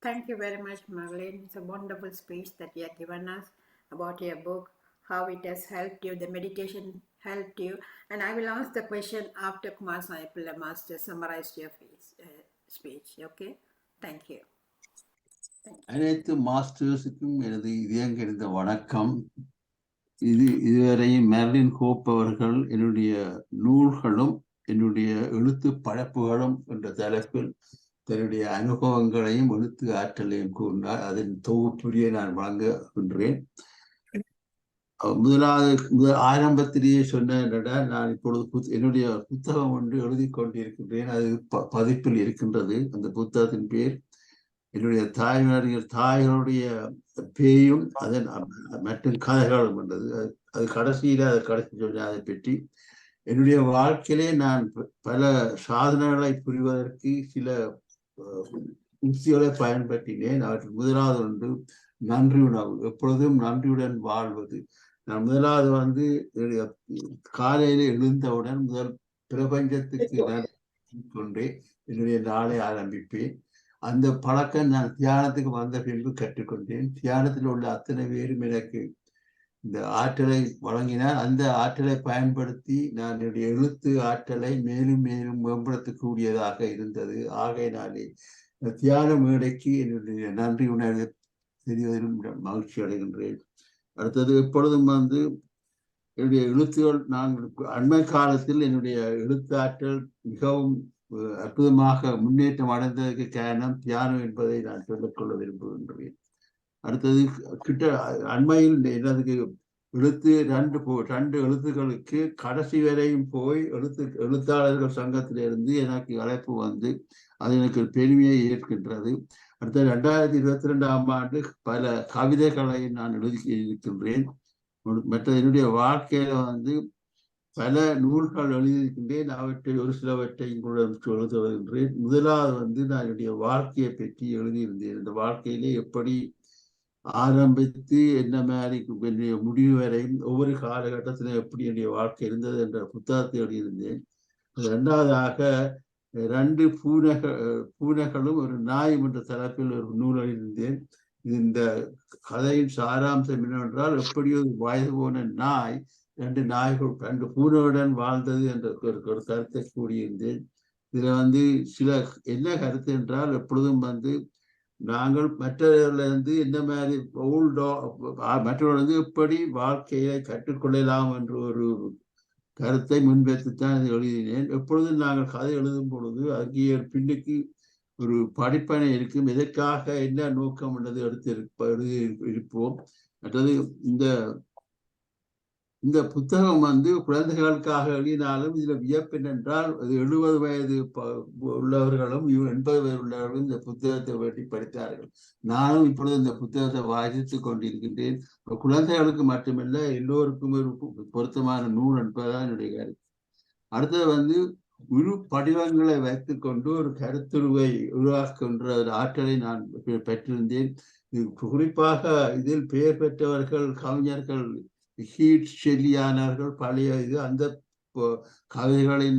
Thank you very much, Marilyn. It's a wonderful speech that you have given us about your book, how it has helped you, the meditation helped you. And I will ask the question after Kumar Saipula Master summarized your speech. Okay? Thank you. அனைத்து மாஸ்டர்ஸுக்கும் எனது இதயங்கணிந்த வணக்கம். இதுவரை Merlin hope அவர்கள் என்னுடைய நூல்களும் என்னுடைய எழுத்து படைப்புகளும் என்ற தலைப்பில் தன்னுடைய அனுபவங்களையும் எழுத்து ஆற்றலையும் கூறினார். அதன் தொகுப்புரிய நான் வழங்குகின்றேன். முதலாவது ஆரம்பத்திலேயே சொன்ன நான் இப்பொழுது என்னுடைய புத்தகம் ஒன்று எழுதி கொண்டிருக்கின்றேன். அது பதிப்பில் இருக்கின்றது. அந்த புத்தகத்தின் பேர் என்னுடைய தாய்களுடைய பேயும் அதன் மற்றும் கதைகளும் என்றது. அது கடைசியில கடைசி சொன்ன அதை பற்றி என்னுடைய வாழ்க்கையிலே நான் பல சாதனைகளை புரிவதற்கு சில உத்திகளை பயன்படுத்தினேன். அவற்றில் முதலாவது ஒன்று நன்றி உணவு, எப்பொழுதும் நன்றியுடன் வாழ்வது. நான் முதலாவது காலையில எழுந்தவுடன் முதல் பிரபஞ்சத்துக்கு கொண்டே என்னுடைய நாளை ஆரம்பிப்பேன். அந்த பழக்கம் நான் தியானத்துக்கு வந்த பின்பு கற்றுக்கொண்டேன். தியானத்தில் உள்ள அத்தனை பேரும் எனக்கு இந்த ஆற்றலை வழங்கினார். அந்த ஆற்றலை பயன்படுத்தி நான் என்னுடைய எழுத்து ஆற்றலை மேலும் மேலும் மேம்படுத்தக்கூடியதாக இருந்தது. ஆகையினாலே தியான மேடைக்கு என்னுடைய நன்றி உணர்வை தெரிவதிலும் மகிழ்ச்சி அடைகின்றேன். அடுத்தது எப்பொழுதும் என்னுடைய எழுத்துகள் நான் அண்மை காலத்தில் என்னுடைய எழுத்தாற்றல் மிகவும் அற்புதமாக முன்னேற்றம் அடைந்ததற்கு காரணம் தியானம் என்பதை நான் சொல்லிக்கொள்ள விரும்புகின்றேன். அடுத்தது அண்மையில் எனது எழுத்து ரெண்டு எழுத்துக்களுக்கு கடைசி வரையும் போய் எழுத்தாளர்கள் சங்கத்திலிருந்து எனக்கு அழைப்பு வந்து அது எனக்கு பெருமையை ஏற்கின்றது. அடுத்த 2022ஆம் ஆண்டு பல கவிதைகளை நான் எழுதி இருக்கின்றேன். மற்ற என்னுடைய வாழ்க்கையில பல நூல்கள் எழுதியிருக்கின்றேன். அவற்றை ஒரு சிலவற்றை எழுத வருகின்றேன். முதலாவது நான் என்னுடைய வாழ்க்கையை பற்றி எழுதியிருந்தேன். இந்த வாழ்க்கையிலே எப்படி ஆரம்பித்து என்ன மாதிரி என்னுடைய முடிவு வரையும் ஒவ்வொரு காலகட்டத்திலும் எப்படி என்னுடைய வாழ்க்கை இருந்தது என்ற புத்தகத்தை எழுதியிருந்தேன். இரண்டாவதாக 2 பூனைகளும் ஒரு நாயும் என்ற தலைப்பில் ஒரு நூல் எழுதியிருந்தேன். இந்த கதையின் சாராம்சம் என்னவென்றால், எப்படி ஒரு வயது போன நாய் 2 பூனையுடன் வாழ்ந்தது என்ற ஒரு கருத்தை கூறியிருந்தேன். இதுல சில என்ன கருத்து என்றால், எப்பொழுதும் நாங்கள் மற்றவர்களிருந்து என்ன மாதிரி மற்றவர்கள் எப்படி வாழ்க்கையை கற்றுக்கொள்ளலாம் என்ற ஒரு கருத்தை முன்வைத்துத்தான் இதை எழுதினேன். எப்பொழுதும் நாங்கள் கதை எழுதும் பொழுது அங்கே பின்னுக்கு ஒரு படிப்பனை இருக்கும். எதற்காக என்ன நோக்கம் உள்ளது எழுதி இருப்போம். மற்றது இந்த புத்தகம் குழந்தைகளுக்காக எழுதினாலும் இதுல வியப்பு என்னென்றால், 70 வயது உள்ளவர்களும் 80 வயது உள்ளவர்களும் இந்த புத்தகத்தை வேண்டி படித்தார்கள். நானும் இப்பொழுது இந்த புத்தகத்தை வாசித்துக் கொண்டிருக்கின்றேன். குழந்தைகளுக்கு மட்டுமல்ல, எல்லோருக்கும் ஒரு பொருத்தமான நூல் என்பதுதான் என்னுடைய கருத்து. அடுத்தது உரு படிவங்களை வைத்துக் கொண்டு ஒரு கருத்துருவை உருவாக்குகின்ற ஆற்றலை நான் பெற்றிருந்தேன். குறிப்பாக இதில் பெயர் பெற்றவர்கள் கவிஞர்கள் ஷெல்லியானவர்கள் பழைய அந்த கவிதைகளின்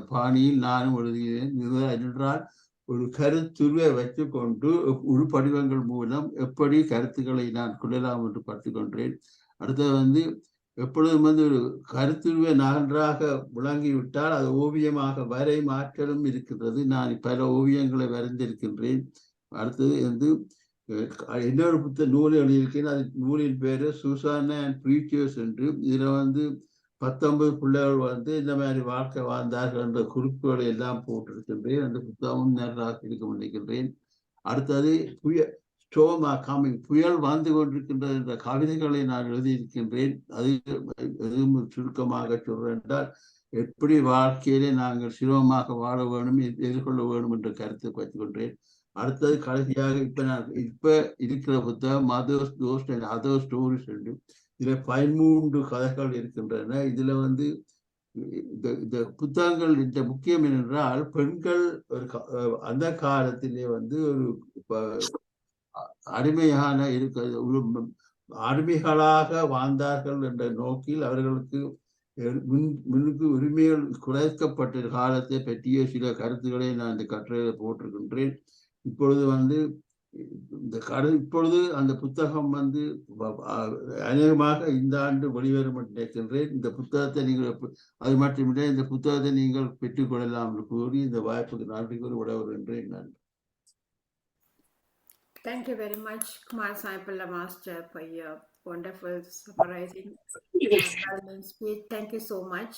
பாணியில் நானும் எழுதுகிறேன். என்றால் ஒரு கருத்துருவை வைத்துக் கொண்டு உரு படிவங்கள் மூலம் எப்படி கருத்துக்களை நான் கொள்ளலாம் என்று பார்த்துக்கொண்டேன். அடுத்தது எப்பொழுதும் ஒரு கருத்துருவை நன்றாக விளங்கிவிட்டால் அது ஓவியமாக வரையும் ஆற்றலும் இருக்கின்றது. நான் பல ஓவியங்களை வரைந்திருக்கின்றேன். அடுத்தது இன்னொரு நூல் எழுதியிருக்கேன். அது நூலின் பேரு சூசானா அண்ட் பிரீச்சியர்ஸ் என்று. இதுல 19 பிள்ளைகள் இந்த மாதிரி வாழ்க்கை வாழ்ந்தார்கள் என்ற குறிப்புகளை எல்லாம் போட்டிருக்கின்றேன். அந்த புத்தகமும் நன்றாக இருக்க நினைக்கின்றேன். அடுத்தது புயல் வாழ்ந்து கொண்டிருக்கின்றது என்ற கவிதைகளை நான் எழுதியிருக்கின்றேன். அது சுருக்கமாக சொல்றேன் என்றால், எப்படி வாழ்க்கையிலே நாங்கள் சிரமமாக வாழ வேணும், எதிர்கொள்ள வேணும் என்ற கருத்தை பற்றிக்கொண்டேன். அடுத்தது கடைசியாக இப்ப இருக்கிற புத்தகம் அதர் ஸ்டோரிஸ் என்று. இதுல 13 கதைகள் இருக்கின்றன. இதுல இந்த புத்தகங்கள் இந்த முக்கியம் என்னென்றால், பெண்கள் ஒரு அந்த காலத்திலே ஒரு அடிமைகளாக வாழ்ந்தார்கள் என்ற நோக்கில் அவர்களுக்கு முன்னுக்கு உரிமைகள் குறைக்கப்பட்ட காலத்தை பற்றிய சில கருத்துக்களை நான் இந்த கட்டுரையில போட்டிருக்கின்றேன். இப்பொழுது இப்பொழுது அந்த புத்தகம் வந்து அநேகமாக இந்த ஆண்டு வெளிவரும் என்று நினைக்கின்றேன். இந்த புத்தகத்தை நீங்கள் அது மட்டுமில்லை, இந்த புத்தகத்தை நீங்கள் பெற்றுக்கொள்ளலாம் என்று கூறி இந்த வாய்ப்புக்கு நன்றி கூறி விடைபெறுகின்றேன். நன்றி. Thank you very much, Kumar Saipalla Master, for your wonderful summarizing Marilyn's speech. Thank you so much.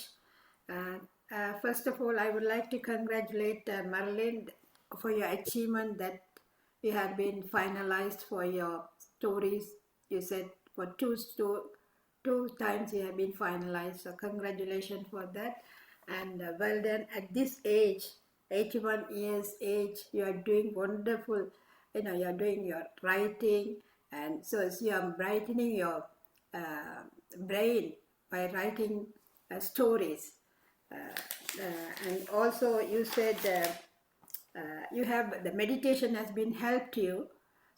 First of all, I would like to congratulate Marilyn for your achievement that you have been finalized for your stories. You said for two times you have been finalized. So congratulations for that. And well done. At this age, 81 years age, you are doing wonderful. You know, you're doing your writing, and so you are brightening your brain by writing stories. And also you said you have the meditation has been helped you.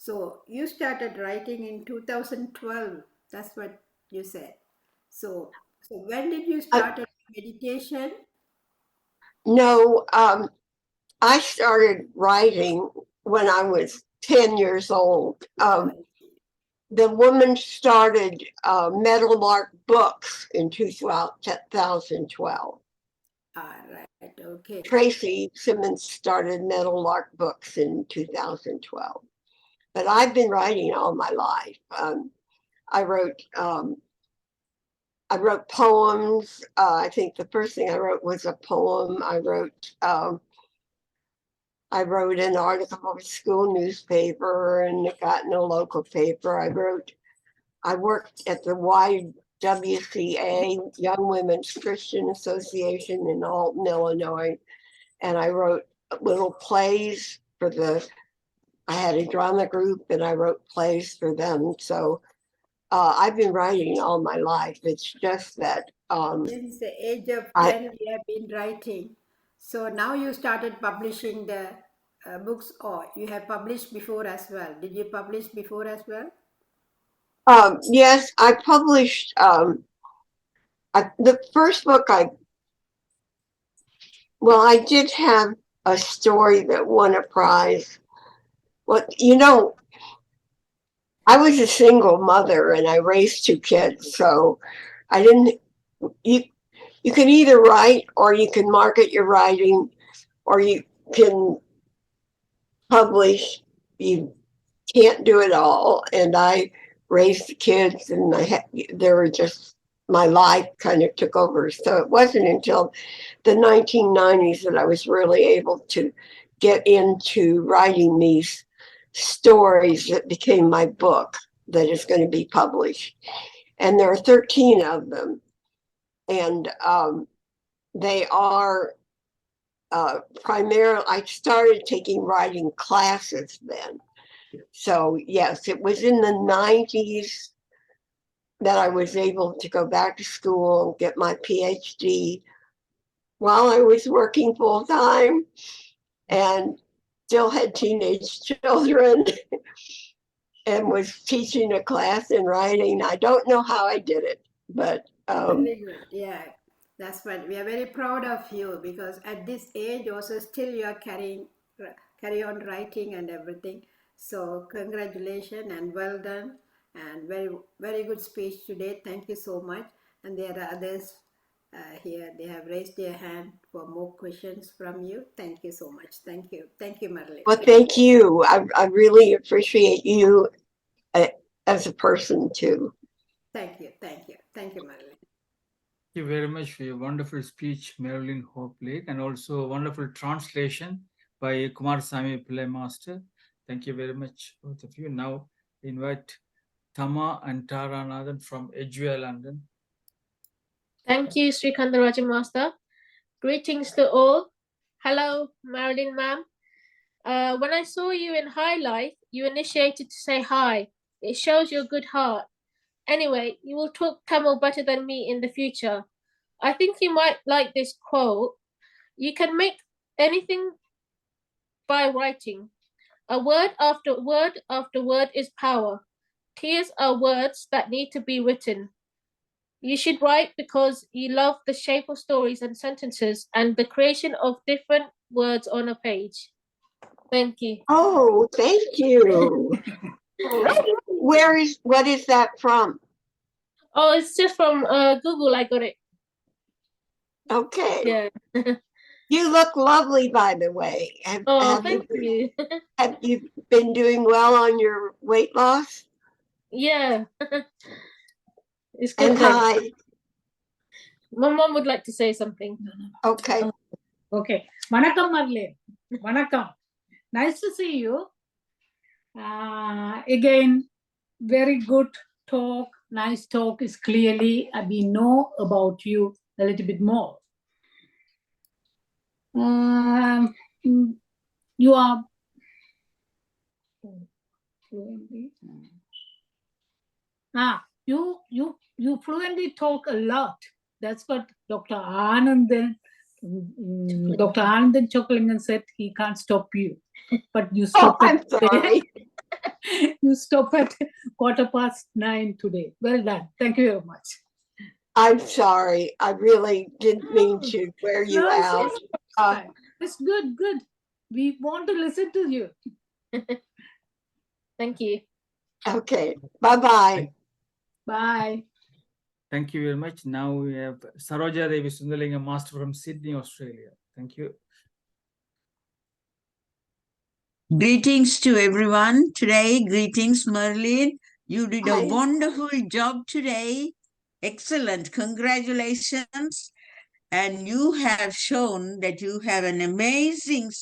So you started writing in 2012. That's what you said. So when did you start meditation? No, I started writing when I was 10 years old. The woman started Meadowlark Books in 2012. Right, okay. Tracy Simmons started Meadowlark Books in 2012. But I've been writing all my life. I wrote poems. I think the first thing I wrote was a poem. I wrote an article for a school newspaper, and it got in a local paper. I worked at the YWCA, Young Women's Christian Association in Alton, Illinois, and I wrote little plays I had a drama group, and I wrote plays for them. So I've been writing all my life. It's just that since the age of 10 you have been writing. So now you started publishing the books, or you have published before as well. Did you publish before as well? Yes, I published the first book I did have a story that won a prize. Well, I was a single mother and I raised two kids, so I didn't. You can either write, or you can market your writing, or you can publish. You can't do it all. And I raised the kids, and my life kind of took over. So it wasn't until the 1990s that I was really able to get into writing these stories that became my book that is going to be published. And there are 13 of them. And they are primarily, I started taking writing classes then. So yes, it was in the 90s that I was able to go back to school and get my PhD while I was working full time and still had teenage children and was teaching a class in writing. I don't know how I did it, but very good. Yeah, that's what we are very proud of you, because at this age also still you are carry on writing and everything. So congratulations and well done, and very good speech today. Thank you so much. And there are others here. They have raised their hand for more questions from you. Thank you so much. Thank you, Marilyn. Well, thank you. I really appreciate you as a person too. Thank you, Marilyn. Thank you very much for your wonderful speech, Marilyn Hoplake, and also a wonderful translation by Kumar Sami Pillai Master. Thank you very much, both of you. Now invite Tama and Tara Nathan from Edgware, London. Thank you, Sri Kandaraja Master. Greetings to all. Hello, Marilyn ma'am. When I saw you in High Life, you initiated to say hi. It shows your good heart. Anyway, you will talk Tamil better than me in the future. I think you might like this quote. You can make anything by writing. A word after word after word is power. Tears are words that need to be written. You should write because you love the shape of stories and sentences and the creation of different words on a page. Thank you. Oh, thank you. What is that from? Oh, it's just from Google. I got it. Okay. Yeah. You look lovely, by the way. Thank you. Have you been doing well on your weight loss? Yeah. It's good. And hi. My mom would like to say something. Okay. Okay. Vanakkam, Marilyn. Vanakkam. Nice to see you. Again, very good talk. Nice talk is clearly we know about you a little bit more. You are fluently. You fluently talk a lot. That's what Dr. Anandan Chokalingan said. He can't stop you, but you stop. I'm sorry. You stop at 9:15 today. Well done. Thank you very much. I'm sorry. I really didn't mean to wear you out. It's good. Good. We want to listen to you. Thank you. Okay. Bye-bye. Bye. Thank you very much. Now we have Saroja Devi Sundalinga, Master from Sydney, Australia. Thank you. Greetings to everyone today. Greetings, Marilyn. You did a Hi. wonderful job today. Excellent. Congratulations. And you have shown that you have an amazing,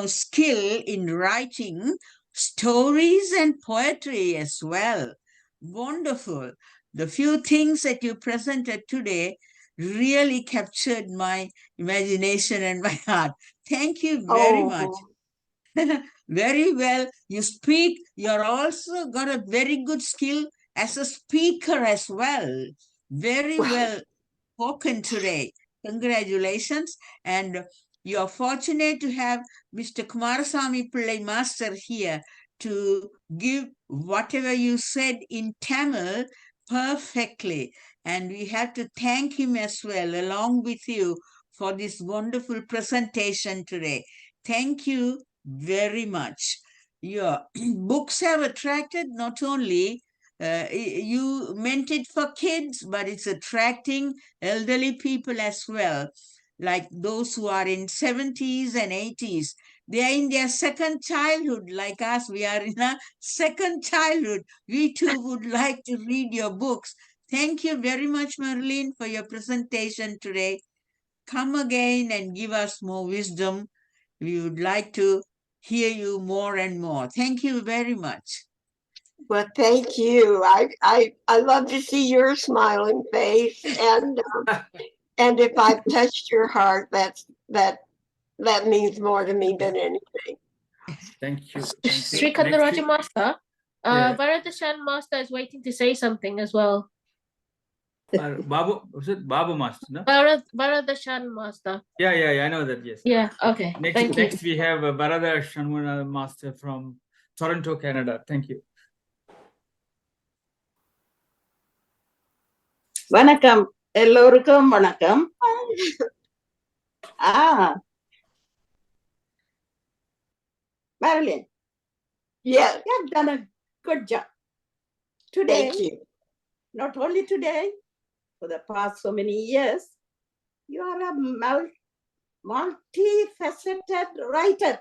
skill in writing stories and poetry as well. Wonderful. The few things that you presented today really captured my imagination and my heart. Thank you very much. Very well. You speak. You're also got a very good skill as a speaker as well. Very well spoken today. Congratulations. And you're fortunate to have Mr. Kumarasamy Pillai Master here to give whatever you said in Tamil perfectly. And we have to thank him as well, along with you, for this wonderful presentation today. Thank you very much. Your books have attracted not only you meant it for kids, but it's attracting elderly people as well, like those who are in 70s and 80s. They are in their second childhood, like us. We are in a second childhood. We too would like to read your books. Thank you very much, Marilyn, for your presentation today. Come again and give us more wisdom. We would like to hear you more and more. Thank you very much. Well, thank you. I love to see your smiling face, and if I've touched your heart, that means more to me than anything. Thank you. Sri Kandaraja Master, Bharadashan Master is waiting to say something as well. Babu, was it Babu Master? No? Bharadashan Master. Yeah, I know that. Yes. Yeah. Okay. Next we have Barada Shanmuna Master from Toronto, Canada. Thank you. வணக்கம் எல்லோருக்கும் வணக்கம் Marilyn, Yeah. you have done a good job today. Thank you. Not only today, for the past so many years, you are a multifaceted writer.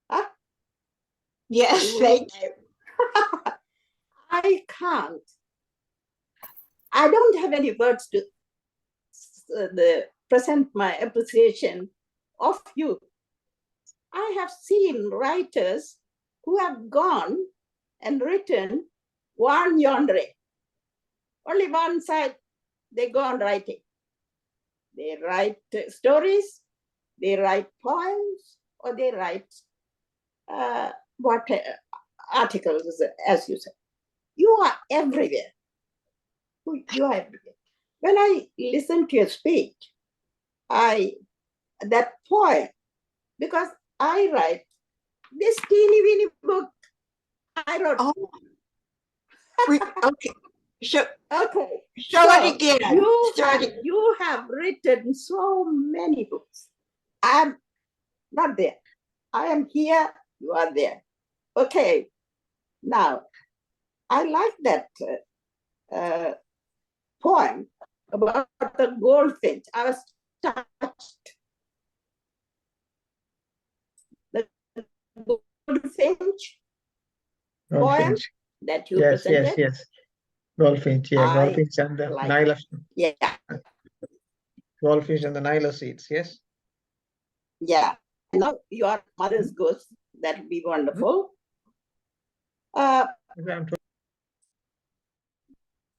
Huh? Yes, thank you. I don't have any words to present my appreciation of you. I have seen writers who have gone and written one genre. Only one side, they go on writing. They write stories, they write poems, or they write articles, as you said. You are everywhere. You are everywhere. When I listen to your speech, that poem, because I write this teeny weeny book, I wrote. Oh. Okay. Okay. Show it again. You have written so many books. I'm not there. I am here, you are there. Okay, now, I like that poem about the goldfinch. I was touched. The goldfinch poem Goldfinch. that you Yes, presented. yes, yes. Goldfinch, yeah, I goldfinch and the like Nile, Yeah, goldfish and the Nile seeds, yes. yeah. Now your mother's ghost, that would be wonderful. I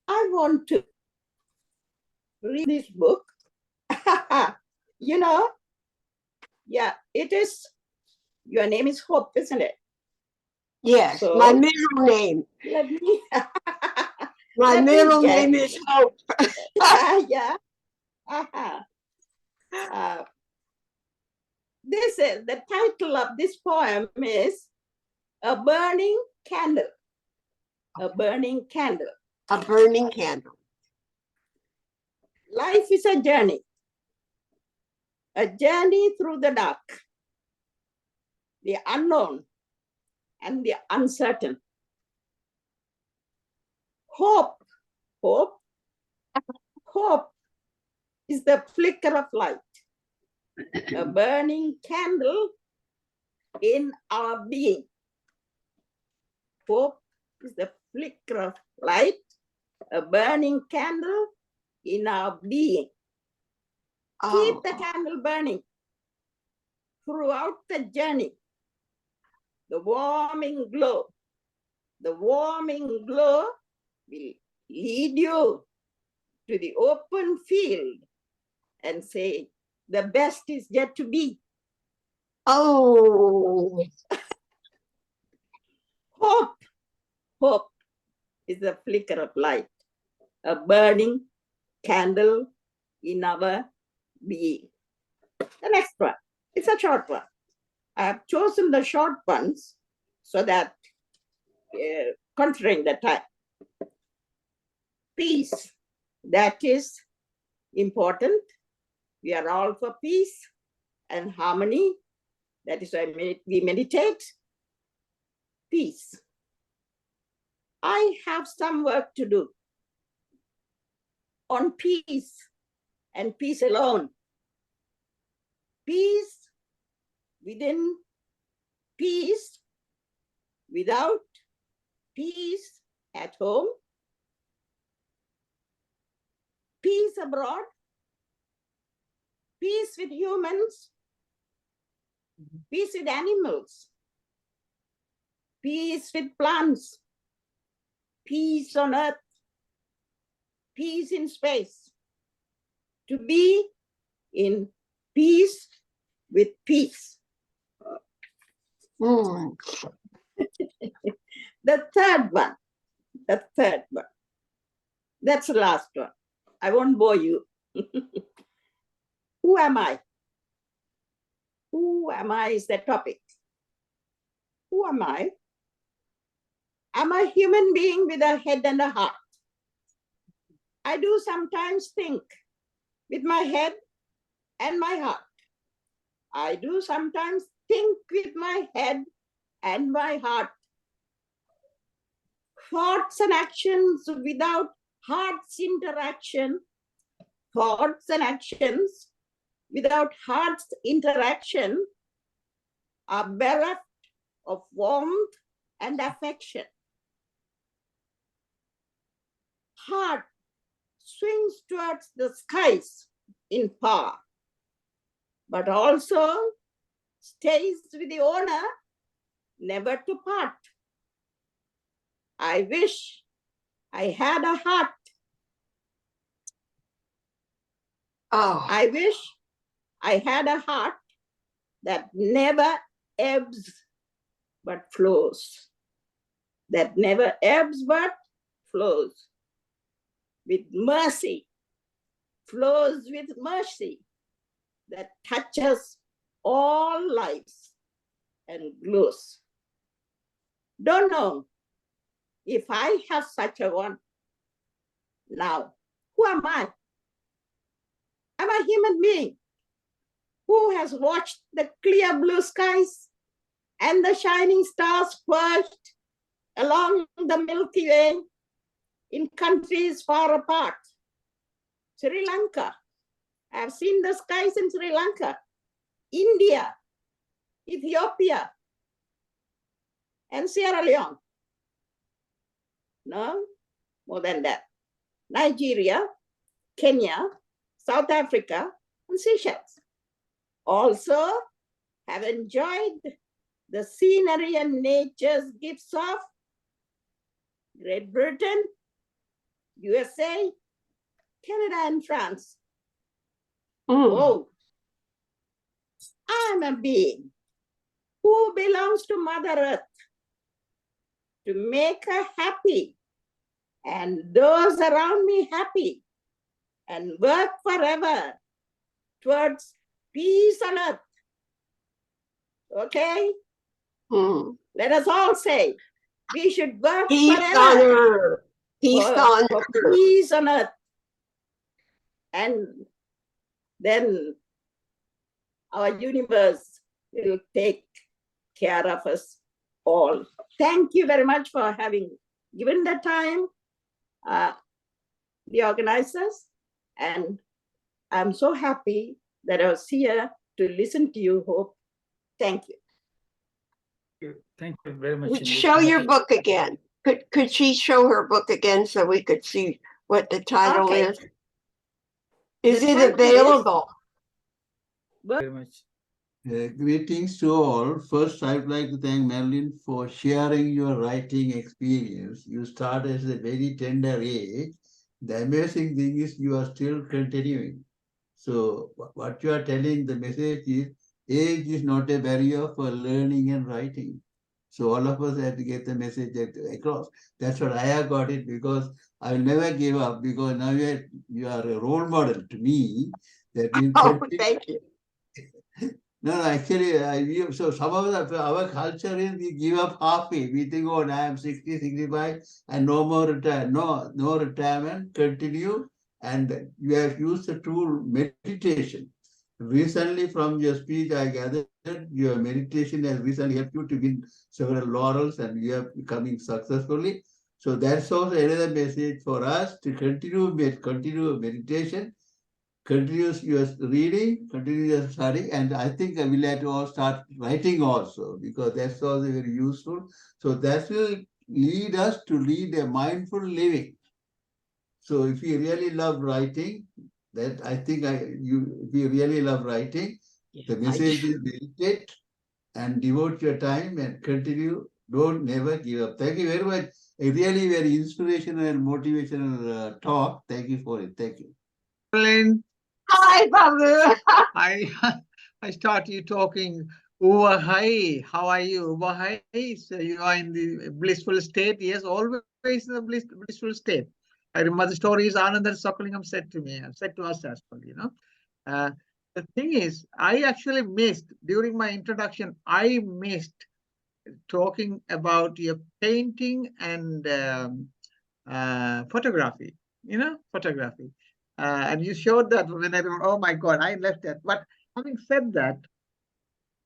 want to read this book. You know, yeah, it is, your name is Hope, isn't it? Yes, So- my middle name. Let me, My let me middle get- name is Hope. yeah. This is, the title of this poem is A Burning Candle. A burning candle. A burning candle. Life is a journey through the dark, the unknown, and the uncertain. Hope is the flicker of light, a burning candle in our being. Hope is the flicker of light, a burning candle in our being. Keep the candle burning throughout the journey. The warming glow will lead you to the open field and say, the best is yet to be. Oh, Hope is a flicker of light, a burning candle in our being. The next one, it's a short one. I have chosen the short ones so that, considering the time. Peace, that is important. We are all for peace and harmony. That is why we meditate. Peace. I have some work to do on peace and peace alone. Peace within peace, without peace at home, peace abroad, peace with humans, peace with animals, peace with plants, peace on earth, peace in space. To be in peace with peace. mm. The third one. That's the last one. I won't bore you. Who am I? Who am I is the topic. Who am I? I'm a human being with a head and a heart. I do sometimes think with my head and my heart. I do sometimes think with my head and my heart. Thoughts and actions without heart's interaction. Thoughts and actions without heart's interaction are bereft of warmth and affection. Heart swings towards the skies in power, but also stays with the owner, never to part. I wish I had a heart. Oh, I wish I had a heart that never ebbs but flows. That never ebbs but flows with mercy, flows with mercy that touches all lives and glows. Don't know if I have such a one. Now, who am I? I'm a human being who has watched the clear blue skies and the shining stars perched along the Milky Way in countries far apart. Sri Lanka. I've seen the skies in Sri Lanka, India, Ethiopia, and Sierra Leone. No, more than that. Nigeria, Kenya, South Africa, and Seychelles. Also have enjoyed the scenery and nature's gifts of Great Britain, USA, Canada, and France. Oh, I'm a being who belongs to Mother Earth to make her happy and those around me happy and work forever towards peace on earth. Okay? Let us all say, we should work Peace forever on earth. Peace on for earth. peace on earth. And then our universe will take care of us all. Thank you very much for having given the time, the organizers, and I'm so happy that I was here to listen to you, Hope. Thank you. Thank you very much. indeed. Show your book again. Could she show her book again so we could see what the title Okay. is? Is The it title is- available? Very much. Greetings to all. First, I would like to thank Marilyn for sharing your writing experience. You started at a very tender age. The amazing thing is you are still continuing. So what you are telling, the message is, age is not a barrier for learning and writing. So all of us have to get the message across. That's what I have got it, because I will never give up, because now you are a role model to me. That means Thank you. No, actually, so some of our culture is we give up halfway. We think, oh, now I'm 60, 65, and no more retire. No retirement, continue. And you have used the tool meditation. Recently, from your speech, I gathered your meditation has recently helped you to win several laurels, and you are becoming successfully. So that's also another message for us to continue meditation. Continues your reading, continue your study, and I think I will have to all start writing also, because that's also very useful. So that will lead us to lead a mindful living. So if you really love writing, that I think if you really love writing, the message is meditate and devote your time and continue. Don't never give up. Thank you very much. A really very inspirational and motivational talk. Thank you for it. Thank you. Marilyn, Hi, Babu. I start you talking. Ubahai, how are you? Ubahai, so you are in the blissful state. Yes, always in the blissful state. I remember the stories Anand and Sokolingam said to me, said to us as well, you know. The thing is, I actually missed, during my introduction, I missed talking about your painting and photography, you know, photography. And you showed that when I wrote, oh my God, I left that. But having said that,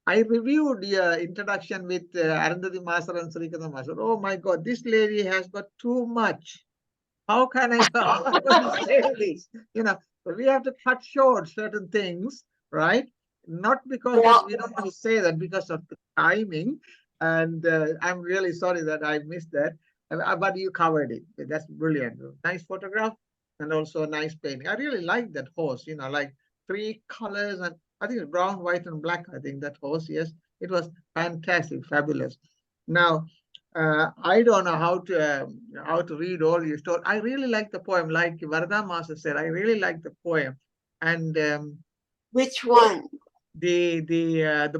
I reviewed your introduction with Arundhati Master and Srikanta Master. Oh my God, this lady has got too much. How can I say this? You know, so we have to cut short certain things, right? Not because we don't want to say that, because of the timing. And I'm really sorry that I missed that. But you covered it. That's brilliant. Nice photograph and also a nice painting. I really like that horse, you know, like 3 colors, and I think it's brown, white, and black. I think that horse, yes, it was fantastic, fabulous. Now, I don't know how to read all your stories. I really like the poem, like Varda Master said. I really like the poem, and which one? The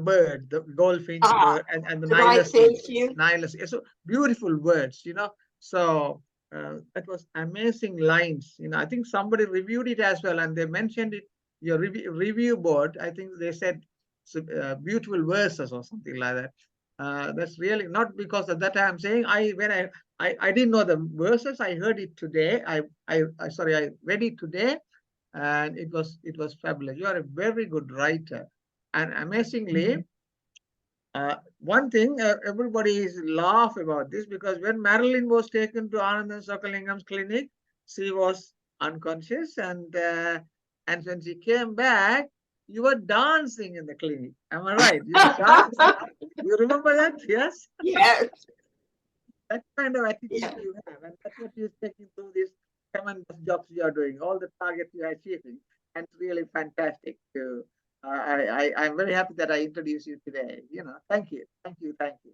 bird, the goldfinch bird, and the Nihilus. Thank you. Nihilus. So beautiful words, you know. So that was amazing lines. You know, I think somebody reviewed it as well, and they mentioned it. Your review board, I think they said beautiful verses or something like that. That's really not because of that. I'm saying I didn't know the verses. I heard it today. I read it today, and it was fabulous. You are a very good writer, and amazingly, One thing, everybody is laugh about this because when Marilyn was taken to Anandan Sokalingam's clinic, she was unconscious, and when she came back, you were dancing in the clinic. Am I right? You were dancing. You remember that? Yes. Yes. That kind of attitude Yeah. you have, and that's what you're taking through these tremendous jobs you are doing, all the targets you are achieving, and it's really fantastic. I'm very happy that I introduced you today. Thank you, thank you, thank you.